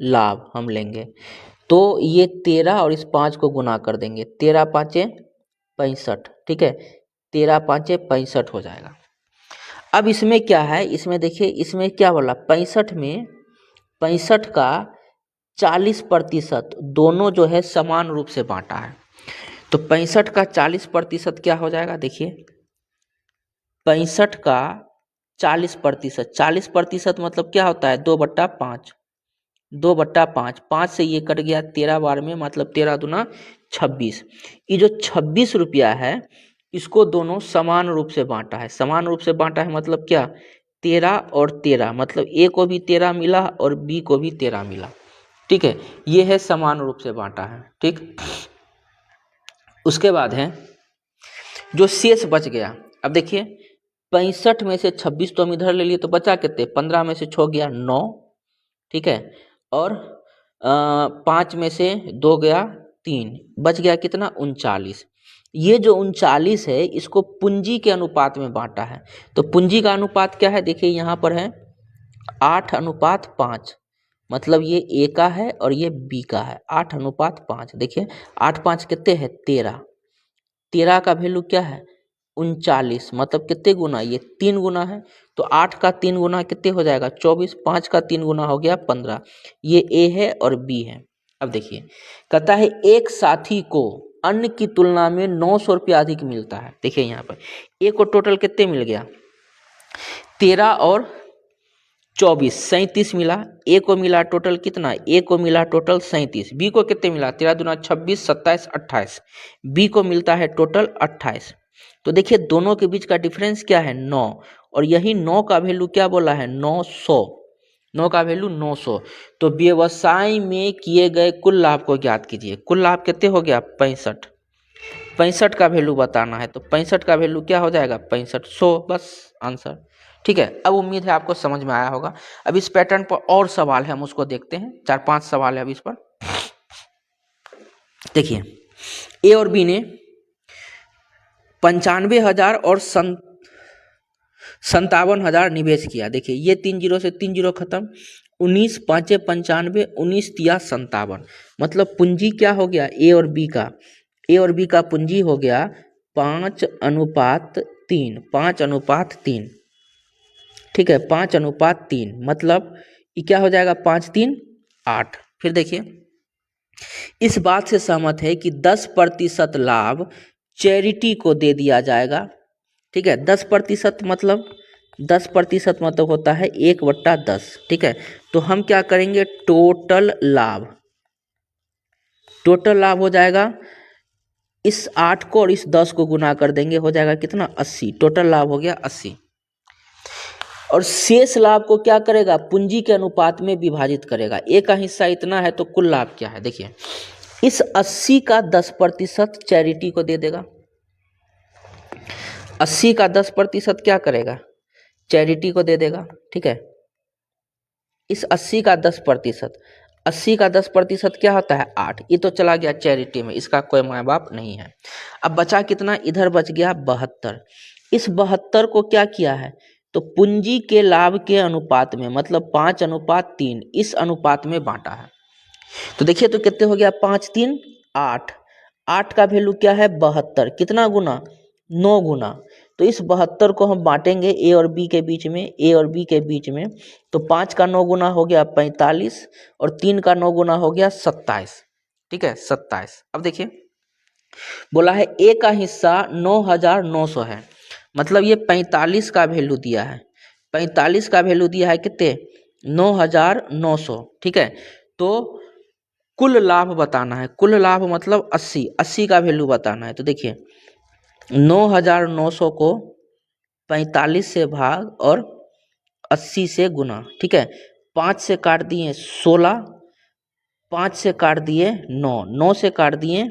लाभ हम लेंगे। तो ये 13 और इस 5 को गुना कर देंगे, 13 5 65, ठीक है। 13 5 65 हो जाएगा। अब इसमें क्या है? इसमें देखिए, इसमें क्या बोला? 65 में 65 का 40% दोनों जो है समान रूप से बांटा है। तो 65 का 40% क्या हो जाएगा? देखिए 65 का 40%, 40% मतलब क्या होता है? 2/5, 2/5, 5 से ये कट गया 13 बार में, मतलब 13 दूना 26। ये जो 26 रुपया है, इसको दोनों समान रूप से बांटा है। समान रूप से बांटा है मतलब क्या? 13 और 13, मतलब ए को भी 13 मिला और बी को भी 13 मिला, ठीक है। ये है समान रूप से बांटा है, ठीक। उसके बाद है जो शेष बच गया। अब देखिए 65 में से 26 तो हम इधर ले लिए, तो बचा कितने? 15 में से 6 गया 9, ठीक है। और 5 में से 2 गया 3, बच गया कितना? 39। ये जो 39 है, इसको पूंजी के अनुपात में बांटा है। तो पूंजी का अनुपात क्या है? देखिए यहाँ पर है 8:5, मतलब ये ए का है और ये बी का है। 8:5, देखिए 8 5 कितने है? 13, 13 का वैल्यू क्या है? 39, मतलब कितने गुना? ये 3 गुना है। तो 8 का 3 गुना कितने हो जाएगा? 24, 5 का 3 गुना हो गया 15। ये ए है और बी है। अब देखिए कहता है एक साथी को अन्य की तुलना में 900 रुपया अधिक मिलता है। देखिए यहाँ पर ए को टोटल कितने मिल गया? 13 और 24, 37 मिला। ए को मिला टोटल कितना? ए को मिला टोटल 37। बी को कितने मिला? 13 दूना 26, 27 28, बी को मिलता है टोटल 28। तो देखिए दोनों के बीच का डिफरेंस क्या है? 9, और यही 9 का वैल्यू क्या बोला है? 900, 9 का वैल्यू 900। तो व्यवसाय में किए गए कुल लाभ को ज्ञात कीजिए। कुल लाभ कितने हो गया? 65, 65 का वैल्यू बताना है। तो 65 का वैल्यू क्या हो जाएगा? 6500, बस आंसर, ठीक है। अब उम्मीद है आपको समझ में आया होगा। अब इस पैटर्न पर और सवाल है, हम उसको देखते हैं। 4-5 सवाल है अब इस पर। देखिए ए और बी ने 95,000 और 57,000 निवेश किया। देखिए ये 3 जीरो से 3 जीरो खत्म, 19 5 95, 19 तिया 57, मतलब पूंजी क्या हो गया? ए और बी का, ए और बी का पूंजी हो गया 5:3, 5:3, ठीक है, 5:3, मतलब ये क्या हो जाएगा, 5×3 = 8। फिर देखिए, इस बात से सहमत है कि 10% लाभ चैरिटी को दे दिया जाएगा। ठीक है, 10% मतलब 10% मतलब होता है 1/10। ठीक है, तो हम क्या करेंगे, टोटल लाभ हो जाएगा, इस 8 को और इस 10 को गुना कर देंगे, हो जाएगा कितना, 80। टोटल लाभ हो गया 80। और शेष लाभ को क्या करेगा, पूंजी के अनुपात में विभाजित करेगा। ए का हिस्सा इतना है तो कुल लाभ क्या है, देखिए इस 80 का 10% चैरिटी को दे देगा। 80 का 10% क्या करेगा, चैरिटी को दे देगा। ठीक है, इस 80 का 10%, 80 का 10% क्या होता है, 8। ये तो चला गया चैरिटी में, इसका कोई माँ बाप नहीं है। अब बचा कितना, इधर बच गया 72। इस 72 को क्या किया है, तो पूंजी के लाभ के अनुपात में, मतलब 5:3, इस अनुपात में बांटा है। तो देखिए तो कितने हो गया, 5×3 = 8। 8 का वैल्यू क्या है, 72। कितना गुना, 9 गुना। तो इस 72 को हम बांटेंगे ए और बी के बीच में, ए और बी के बीच में। तो 5 का 9 गुना हो गया 45 और 3 का 9 गुना हो गया 27। ठीक है, 27। अब देखिए बोला है ए का हिस्सा 9,900 है, मतलब ये 45 का वैल्यू दिया है। 45 का वैल्यू दिया है कितने, 9,900। ठीक है, तो कुल लाभ बताना है। कुल लाभ मतलब 80, 80 का वैल्यू बताना है। तो देखिए 9,900 को 45 से भाग और 80 से गुना। ठीक है, 5 से काट दिए 16, 5 से काट दिए 9, 9 से काट दिए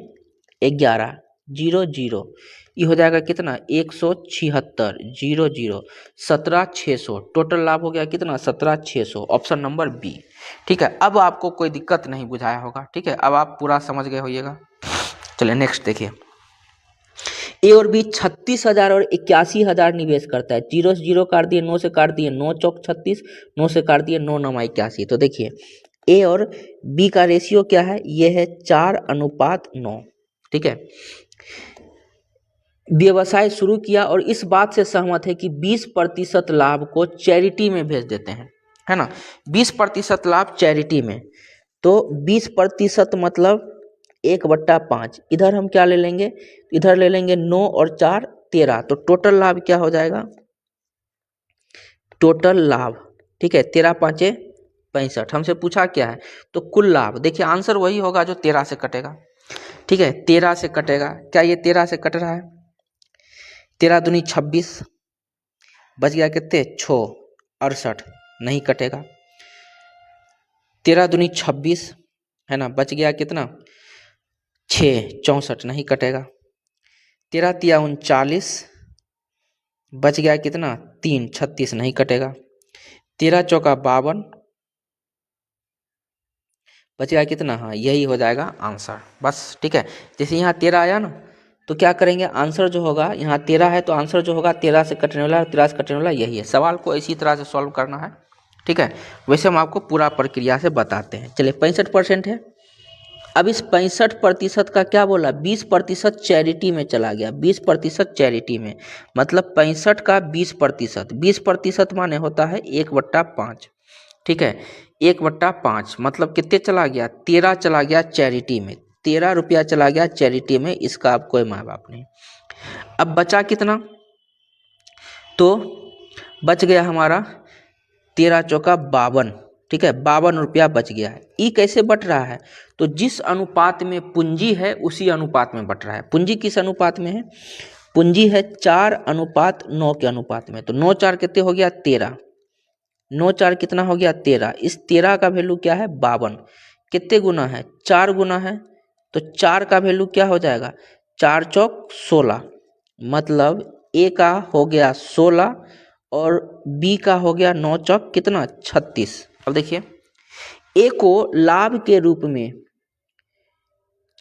11, 0 0, ये हो जाएगा कितना, 176, 0 0, 17,600। टोटल लाभ हो गया कितना, 17,600। Option number B. ठीक है, अब आपको कोई दिक्कत नहीं बुझाया होगा। ठीक है, अब आप पूरा समझ गए होइएगा। चलिए नेक्स्ट देखिए, ए और बी 36,000 और 81,000 निवेश करता है। 0 से 0 काट दिए, 9 से काट दिए 9 चौक 36, 9 से काट दिए 9 9 81। तो देखिए ए और बी का रेशियो क्या है, ये है 4:9। ठीक है, व्यवसाय शुरू किया और इस बात से सहमत है कि 20% लाभ को चैरिटी में भेज देते हैं, है ना। 20% लाभ चैरिटी में, तो 20% मतलब 1/5। इधर हम क्या ले लेंगे, इधर ले लेंगे 9 और 4 13। तो टोटल लाभ क्या हो जाएगा, टोटल लाभ, ठीक है, 13×5 = 65। हमसे पूछा क्या है, तो कुल लाभ। देखिए आंसर वही होगा जो 13 से कटेगा। ठीक है, 13 से कटेगा, क्या ये 13 से कट रहा है, 13 दूनी 26, बच गया कितने, 6 68, नहीं कटेगा। 13 दूनी 26 है ना, बच गया कितना, 6 64, नहीं कटेगा। 13 तिया 39, बच गया कितना, 3 36, नहीं कटेगा। 13 चौका 52, बच गया कितना, हाँ यही हो जाएगा आंसर, बस। ठीक है, जैसे यहाँ 13 आया ना, तो क्या करेंगे, आंसर जो होगा, यहाँ 13 है तो आंसर जो होगा 13 से कटने वाला, 13 से कटने वाला यही है। सवाल को इसी तरह से सॉल्व करना है। ठीक है, वैसे हम आपको पूरा प्रक्रिया से बताते हैं। चलिए 65% है। अब इस 65% का क्या बोला, 20% चैरिटी में चला गया। 20% चैरिटी में मतलब 65 का 20%, 20% माने होता है 1/5। ठीक है, 1/5 मतलब कितने चला गया, 13 चला गया चैरिटी में, 13 रुपया चला गया चैरिटी में। इसका अब कोई माँ बाप नहीं। अब बचा कितना, तो बच गया हमारा 13 चौका 52। ठीक है, 52 रुपया बच गया है। ई कैसे बट रहा है, तो जिस अनुपात में पूंजी है उसी अनुपात में बट रहा है। पूंजी किस अनुपात में है, पूंजी है 4:9 के अनुपात में। तो 9 4 कितने हो गया, 13, 9 4 कितना हो गया, 13। इस 13 का वैल्यू क्या है, 52। कितने गुना है, 4 गुना है। तो 4 का वैल्यू क्या हो जाएगा, 4 चौक 16, मतलब ए का हो गया 16 और बी का हो गया 9 चौक कितना, 36। अब देखिए ए को लाभ के रूप में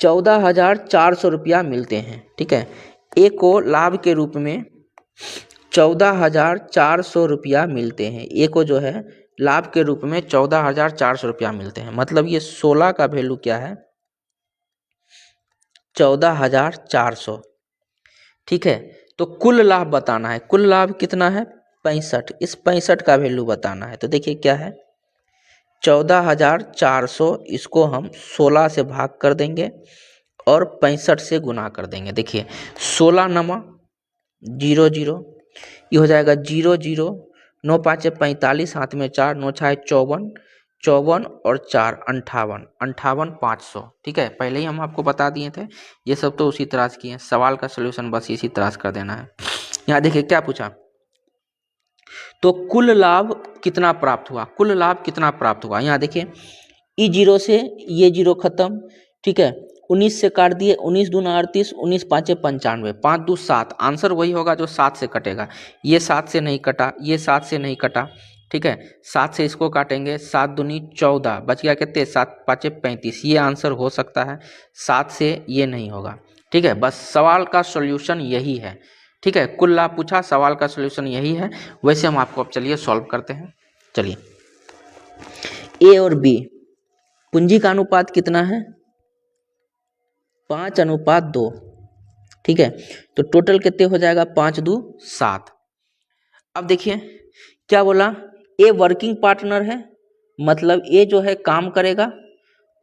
14,400 रुपया मिलते हैं। ठीक है, ए को लाभ के रूप में 14,400 रुपया मिलते हैं। ए को जो है लाभ के रूप में 14,400 रुपया मिलते हैं, मतलब ये 16 का वैल्यू क्या है, 14,400। ठीक है। तो कुल लाभ बताना है, कुल लाभ कितना है 65, इस 65 का वैल्यू बताना है। तो देखिए क्या है 14,400, इसको हम 16 से भाग कर देंगे और 65 से गुना कर देंगे। देखिए 16 नमा 0 0, ये हो जाएगा 0 0, 9 5 45, हाथ में 4, 9 6 54, 54 और 4 58, 58,500। ठीक है, पहले ही हम आपको बता दिए थे, ये सब तो उसी तरह से किए। सवाल का सोल्यूशन बस इसी तरह से कर देना है। यहाँ देखिए क्या पूछा, तो कुल लाभ कितना प्राप्त हुआ, कुल लाभ कितना प्राप्त हुआ। यहाँ देखिए ई 0 से ये 0 खत्म, ठीक है, 19 से काट दिए, 19 दूना 38, 19 5 95, 5 2 7, आंसर वही होगा जो 7 से कटेगा। ये 7 से नहीं कटा, ये 7 से नहीं कटा, ठीक है, 7 से इसको काटेंगे, 7 दूनी 14, बच गया कितने 7 5 35, ये आंसर हो सकता है, 7 से ये नहीं होगा। ठीक है, बस सवाल का सॉल्यूशन यही है। ठीक है, कुल लाभ पूछा, सवाल का सॉल्यूशन यही है। वैसे हम आपको अब चलिए सॉल्व करते हैं। चलिए ए और बी पूंजी का अनुपात कितना है 5:2। ठीक है, तो टोटल कितने हो जाएगा 5 2 7। अब देखिए क्या बोला, ए वर्किंग पार्टनर है, मतलब ए जो है काम करेगा,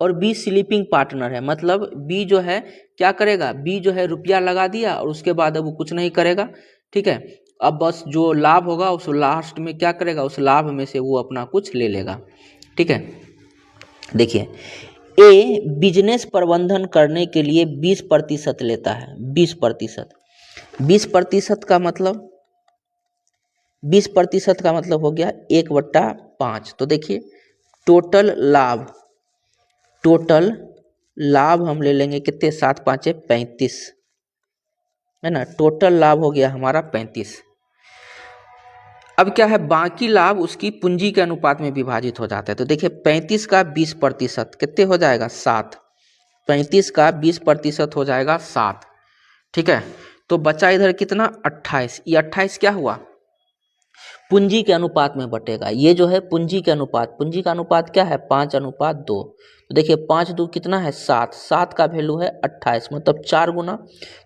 और बी स्लीपिंग पार्टनर है, मतलब बी जो है क्या करेगा, बी जो है रुपया लगा दिया और उसके बाद अब वो कुछ नहीं करेगा। ठीक है, अब बस जो लाभ होगा उस लास्ट में क्या करेगा, उस लाभ में से वो अपना कुछ ले लेगा। ठीक है, देखिए ए बिजनेस प्रबंधन करने के लिए 20% लेता है, 20%। 20% का मतलब 20% का मतलब हो गया 1/5। तो देखिए टोटल लाभ, टोटल लाभ हम ले लेंगे कितने 7 5 35, है ना, टोटल लाभ हो गया हमारा 35। अब क्या है, बाकी लाभ उसकी पूंजी के अनुपात में विभाजित हो जाता है। तो देखिए 35 का 20% कितने हो जाएगा 7, 35 का 20% हो जाएगा 7। ठीक है, तो बचा इधर कितना 28, ये 28 क्या हुआ पूंजी के अनुपात में बटेगा। ये जो है पूंजी के अनुपात, पूंजी का अनुपात क्या है 5:2। तो देखिए 5 2 कितना है 7, 7 का वैल्यू है 28, मतलब 4 गुना,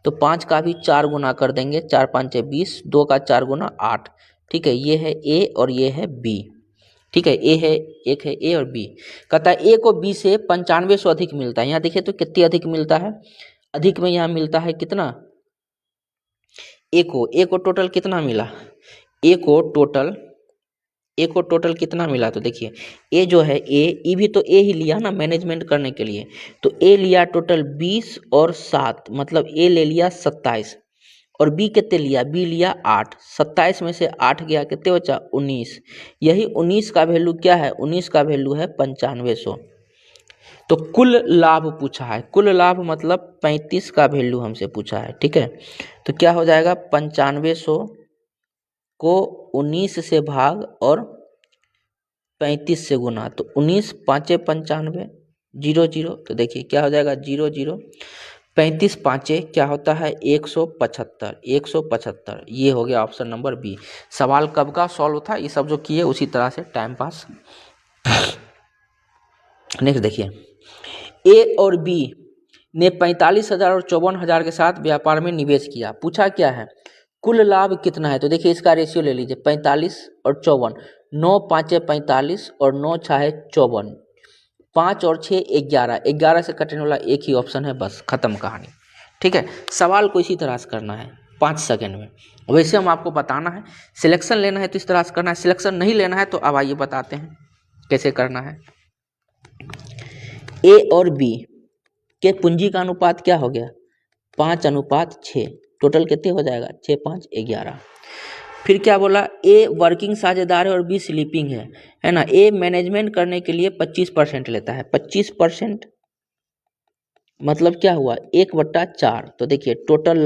तो 5 का भी 4 गुना कर देंगे, 4 5 20, 2 का 4 गुना 8। ठीक है, ये है ए और ये है बी। ठीक है, ए है, एक है ए और बी। कहता है ए को बी से 9500 अधिक मिलता है। यहाँ देखिए तो कितनी अधिक मिलता है, अधिक में यहाँ मिलता है कितना, ए को टोटल कितना मिला, ए को टोटल कितना मिला। तो देखिए ए जो है ए भी तो ए ही लिया ना मैनेजमेंट करने के लिए, तो ए लिया टोटल 20 और 7, मतलब ए ले लिया 27, और बी कितने लिया, बी लिया 8, 27 में से 8 गया कितने बचा 19। यही 19 का वैल्यू क्या है, 19 का वैल्यू है 9500। तो कुल लाभ पूछा है, कुल लाभ मतलब 35 का वैल्यू हमसे पूछा है। ठीक है, तो क्या हो जाएगा 9500 को 19 से भाग और 35 से गुना, तो 19 5 95 0 0। तो देखिए क्या हो जाएगा 0 0, 35 5 क्या होता है 175, 175। ये हो गया ऑप्शन नंबर बी। सवाल कब का सॉल्व था, ये सब जो किए उसी तरह से टाइम पास। नेक्स्ट देखिए, ए और बी ने 45,000 और 54,000 के साथ व्यापार में निवेश किया। पूछा क्या है कुल लाभ कितना है। तो देखिए इसका रेशियो ले लीजिए 45 और 54, 9 5 45 और 9 6 54, 5 और 6 11, 11 से कटने वाला एक ही ऑप्शन है, बस खत्म कहानी। ठीक है, सवाल को इसी तरह से करना है 5 सेकंड में। वैसे हम आपको बताना है, सिलेक्शन लेना है तो इस तरह से करना है, सिलेक्शन नहीं लेना है तो अब आइए बताते हैं कैसे करना है। ए और बी के पूंजी का अनुपात क्या हो गया 5:6, टोटल कितने हो जाएगा 6 5 11। फिर क्या बोला, ए वर्किंग साझेदार है और बी स्लीपिंग है ना। ए मैनेजमेंट करने के लिए 25% लेता है, 25% मतलब क्या हुआ 1/4। तो देखिए टोटल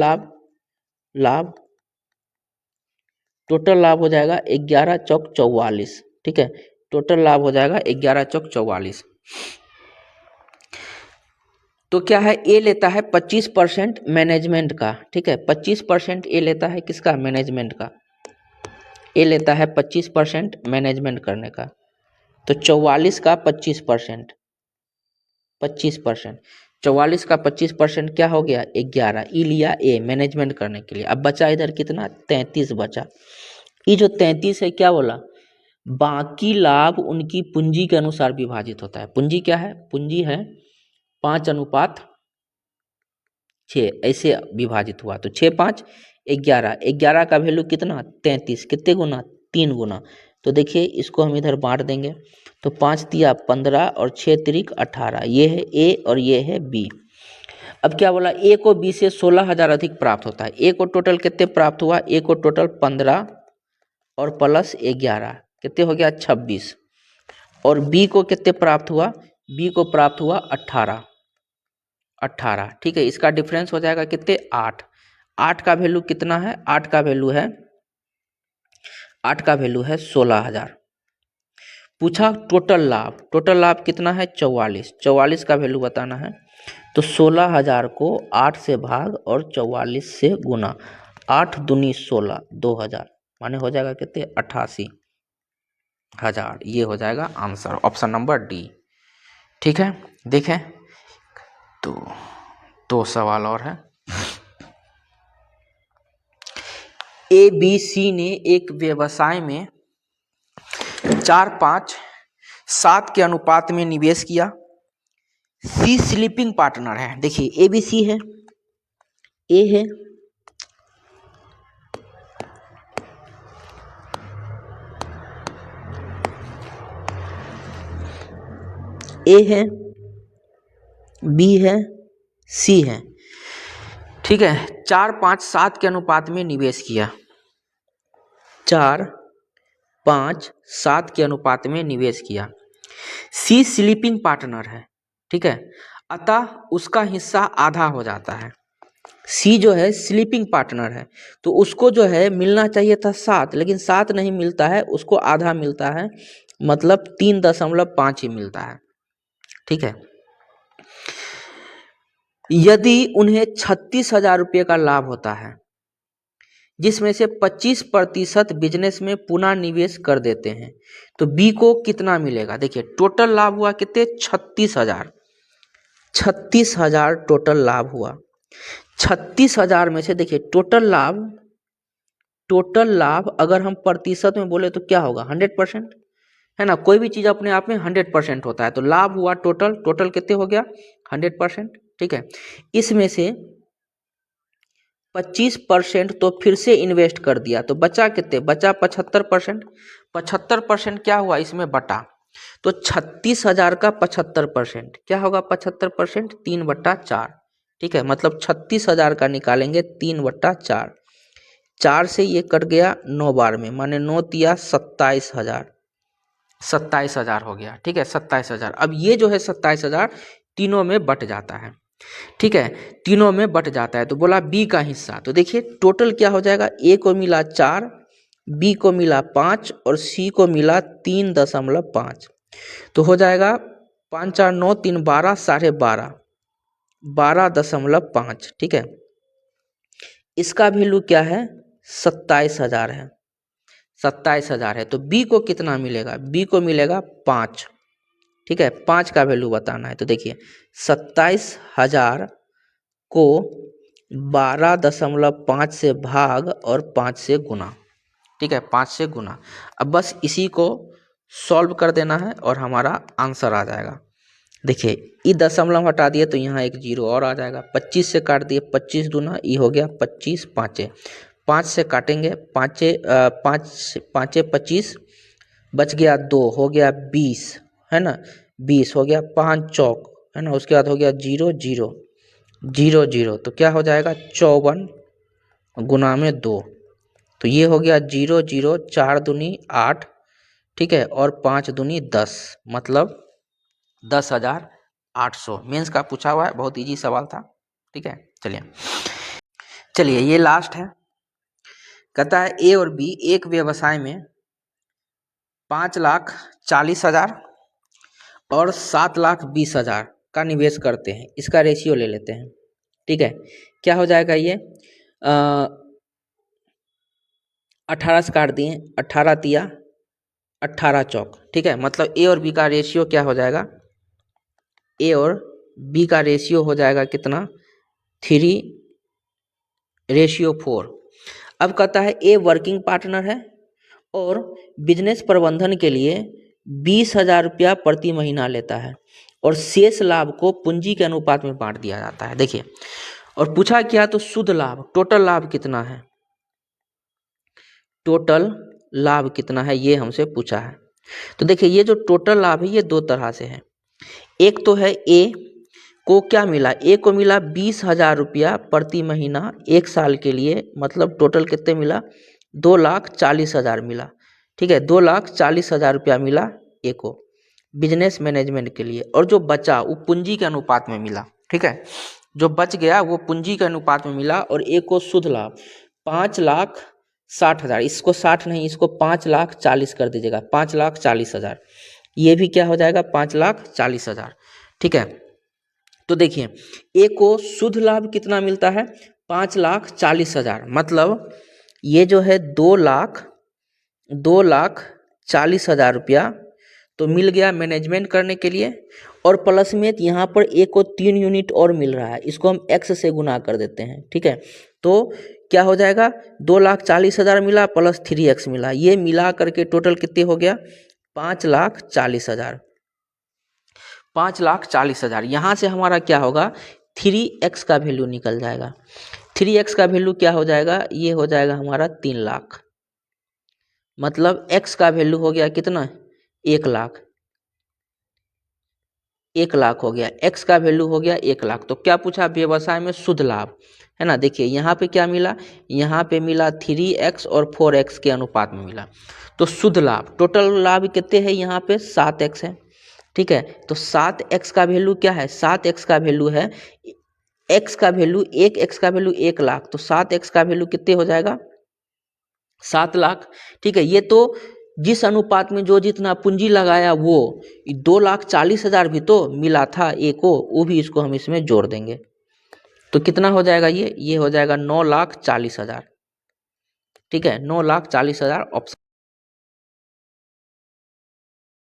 लाभ हो जाएगा 11 चौक 44। ठीक है, टोटल लाभ हो जाएगा 11 चौक 44। तो क्या है ए लेता है 25% मैनेजमेंट का। ठीक है, 25% ए लेता है किसका, मैनेजमेंट का। ए लेता है 25% मैनेजमेंट करने का, तो 44 का 25%, 25%। 44 का 25% क्या हो गया 11, ई लिया ए मैनेजमेंट करने के लिए। अब बचा इधर कितना 33 बचा। ये जो 33 है क्या बोला, बाकी लाभ उनकी पूंजी के अनुसार विभाजित होता है। पूंजी क्या है, पूंजी है 5:6, ऐसे विभाजित हुआ। तो 6 5 11, 11 का वैल्यू कितना 33, कितने गुना 3 गुना। तो देखिए इसको हम इधर बांट देंगे, तो 5 तिया 15 और 6 तिरिक 18, ये है ए और ये है बी। अब क्या बोला, ए को बी से 16,000 अधिक प्राप्त होता है। ए को टोटल कितने प्राप्त हुआ, ए को टोटल 15 और प्लस 11 कितने हो गया 26, और बी को कितने प्राप्त हुआ, बी को प्राप्त हुआ 18। ठीक है, इसका डिफरेंस हो जाएगा कितने 8। 8 का वैल्यू कितना है, 8 का वैल्यू है 16,000। पूछा टोटल लाभ कितना है 44 का वैल्यू बताना है। तो 16,000 को 8 से भाग और 44 से गुना, 8 दूनी 16, 2,000 माने हो जाएगा कितने 88,000। ये हो जाएगा आंसर, ऑप्शन नंबर डी। ठीक है, देखें तो 2 सवाल और है। ए बी सी ने एक व्यवसाय में 4 5 7 के अनुपात में निवेश किया। सी स्लीपिंग पार्टनर है। देखिए ए बी सी है, ए है, ए है, बी है, सी है। ठीक है, 4 5 7 के अनुपात में निवेश किया, 4 5 7 के अनुपात में निवेश किया। सी स्लीपिंग पार्टनर है, ठीक है, अतः उसका हिस्सा आधा हो जाता है। सी जो है स्लीपिंग पार्टनर है, तो उसको जो है मिलना चाहिए था 7, लेकिन 7 नहीं मिलता है, उसको आधा मिलता है, मतलब 3.5 ही मिलता है। ठीक है, यदि उन्हें 36,000 रुपये का लाभ होता है, जिसमें से 25% बिजनेस में पुनः निवेश कर देते हैं, तो बी को कितना मिलेगा। देखिए टोटल लाभ हुआ कितने 36,000 टोटल लाभ हुआ। 36,000 में से देखिए टोटल लाभ अगर हम प्रतिशत में बोले तो क्या होगा 100%, है ना। कोई भी चीज अपने आप में 100% होता है, तो लाभ हुआ टोटल कितने हो गया 100%। ठीक है, इसमें से 25% तो फिर से इन्वेस्ट कर दिया, तो बचा कितने, बचा 75%। 75% क्या हुआ इसमें बटा, तो 36,000 का 75% क्या होगा 75%, 3/4। ठीक है, मतलब 36,000 का निकालेंगे 3/4, 4 से ये कट गया 9 बार में, माने 9 तिया 27,000 हो गया। ठीक है, 27,000। अब ये जो है 27,000 तीनों में बट जाता है। ठीक है, तीनों में बट जाता है, तो बोला बी का हिस्सा। तो देखिए टोटल क्या हो जाएगा, ए को मिला 4, बी को मिला 5 और सी को मिला 3.5, तो हो जाएगा 5 4 9 3 12, 12.5, 12.5। ठीक है, इसका वैल्यू क्या है 27,000 है, 27,000 है। तो बी को कितना मिलेगा, बी को मिलेगा 5। ठीक है, 5 का वैल्यू बताना है। तो देखिए 27,000 को 12.5 से भाग और 5 से गुना। ठीक है, 5 से गुना। अब बस इसी को सॉल्व कर देना है और हमारा आंसर आ जाएगा। देखिए ये दशमलव हटा दिए तो यहाँ एक 0 और आ जाएगा। 25 से काट दिए, 25 दूना ये हो गया 25 5, 5 से काटेंगे 5 5 25, बच गया 2, हो गया 20, है ना, 20 हो गया, 5 चौक, है ना, उसके बाद हो गया 0 0 0 0, तो क्या हो जाएगा 54 गुना में 2, तो ये हो गया 0 0, 4 दूनी 8, ठीक है, और 5 दूनी 10, मतलब 10,800। मेंस का पूछा हुआ है, बहुत इजी सवाल था। ठीक है, चलिए ये लास्ट है। कहता है ए और बी एक व्यवसाय में 5,40,000 और 7,20,000 का निवेश करते हैं। इसका रेशियो ले लेते हैं। ठीक है, क्या हो जाएगा ये 18 से काट दिए, 18 तिया 18 चौक। ठीक है, मतलब ए और बी का रेशियो क्या हो जाएगा, ए और बी का रेशियो हो जाएगा कितना, 3:4। अब कहता है ए वर्किंग पार्टनर है और बिजनेस प्रबंधन के लिए 20,000 रुपया प्रति महीना लेता है और शेष लाभ को पूंजी के अनुपात में बांट दिया जाता है। देखिए, और पूछा क्या, तो शुद्ध लाभ, टोटल लाभ कितना है, टोटल लाभ कितना है ये हमसे पूछा है। तो देखिए, ये जो टोटल लाभ है ये दो तरह से है। एक तो है ए को क्या मिला, ए को मिला 20,000 रुपया प्रति महीना 1 साल के लिए, मतलब टोटल कितने मिला, 2,40,000 मिला। ठीक है, 2,40,000 रुपया मिला ए को बिजनेस मैनेजमेंट के लिए, और जो बचा वो पूंजी के अनुपात में मिला। ठीक है, जो बच गया वो पूंजी के अनुपात में मिला। और ए को शुद्ध लाभ 5,60,000, इसको 60 नहीं, इसको 5,40,000 कर दीजिएगा, 5,40,000, ये भी क्या हो जाएगा, 5,40,000। ठीक है, तो देखिए ए को शुद्ध लाभ कितना मिलता है, 5,40,000, मतलब ये जो है 2,40,000 रुपया तो मिल गया मैनेजमेंट करने के लिए। और प्लस में यहाँ पर ए को 3 यूनिट और मिल रहा है, इसको हम x से गुना कर देते हैं। ठीक है, तो क्या हो जाएगा, 2,40,000 मिला प्लस 3x मिला, ये मिला करके टोटल कितने हो गया, 5,40,000। 5,40,000, यहाँ से हमारा क्या होगा, 3x का वैल्यू निकल जाएगा। 3x का वैल्यू क्या हो जाएगा, ये हो जाएगा हमारा 3 लाख, मतलब x का वैल्यू हो गया कितना, 1 लाख, 1 लाख हो गया, x का वैल्यू हो गया 1 लाख। तो क्या पूछा, व्यवसाय में शुद्ध लाभ है ना। देखिए यहाँ पे क्या मिला, यहाँ पे मिला 3x और 4x के अनुपात में मिला। तो शुद्ध लाभ, टोटल लाभ कितने हैं, यहाँ पे 7x है। ठीक है, तो 7x का वैल्यू क्या है, 7x का वैल्यू है, x का वैल्यू 1x का वैल्यू 1 लाख, तो 7x का वैल्यू कितने हो जाएगा, 7 लाख। ठीक है, ये तो जिस अनुपात में जो जितना पूंजी लगाया वो 2,40,000 भी तो मिला था ए को, वो भी इसको हम इसमें जोड़ देंगे। तो कितना हो जाएगा, ये हो जाएगा 9,40,000। ठीक है, 9,40,000 ऑप्शन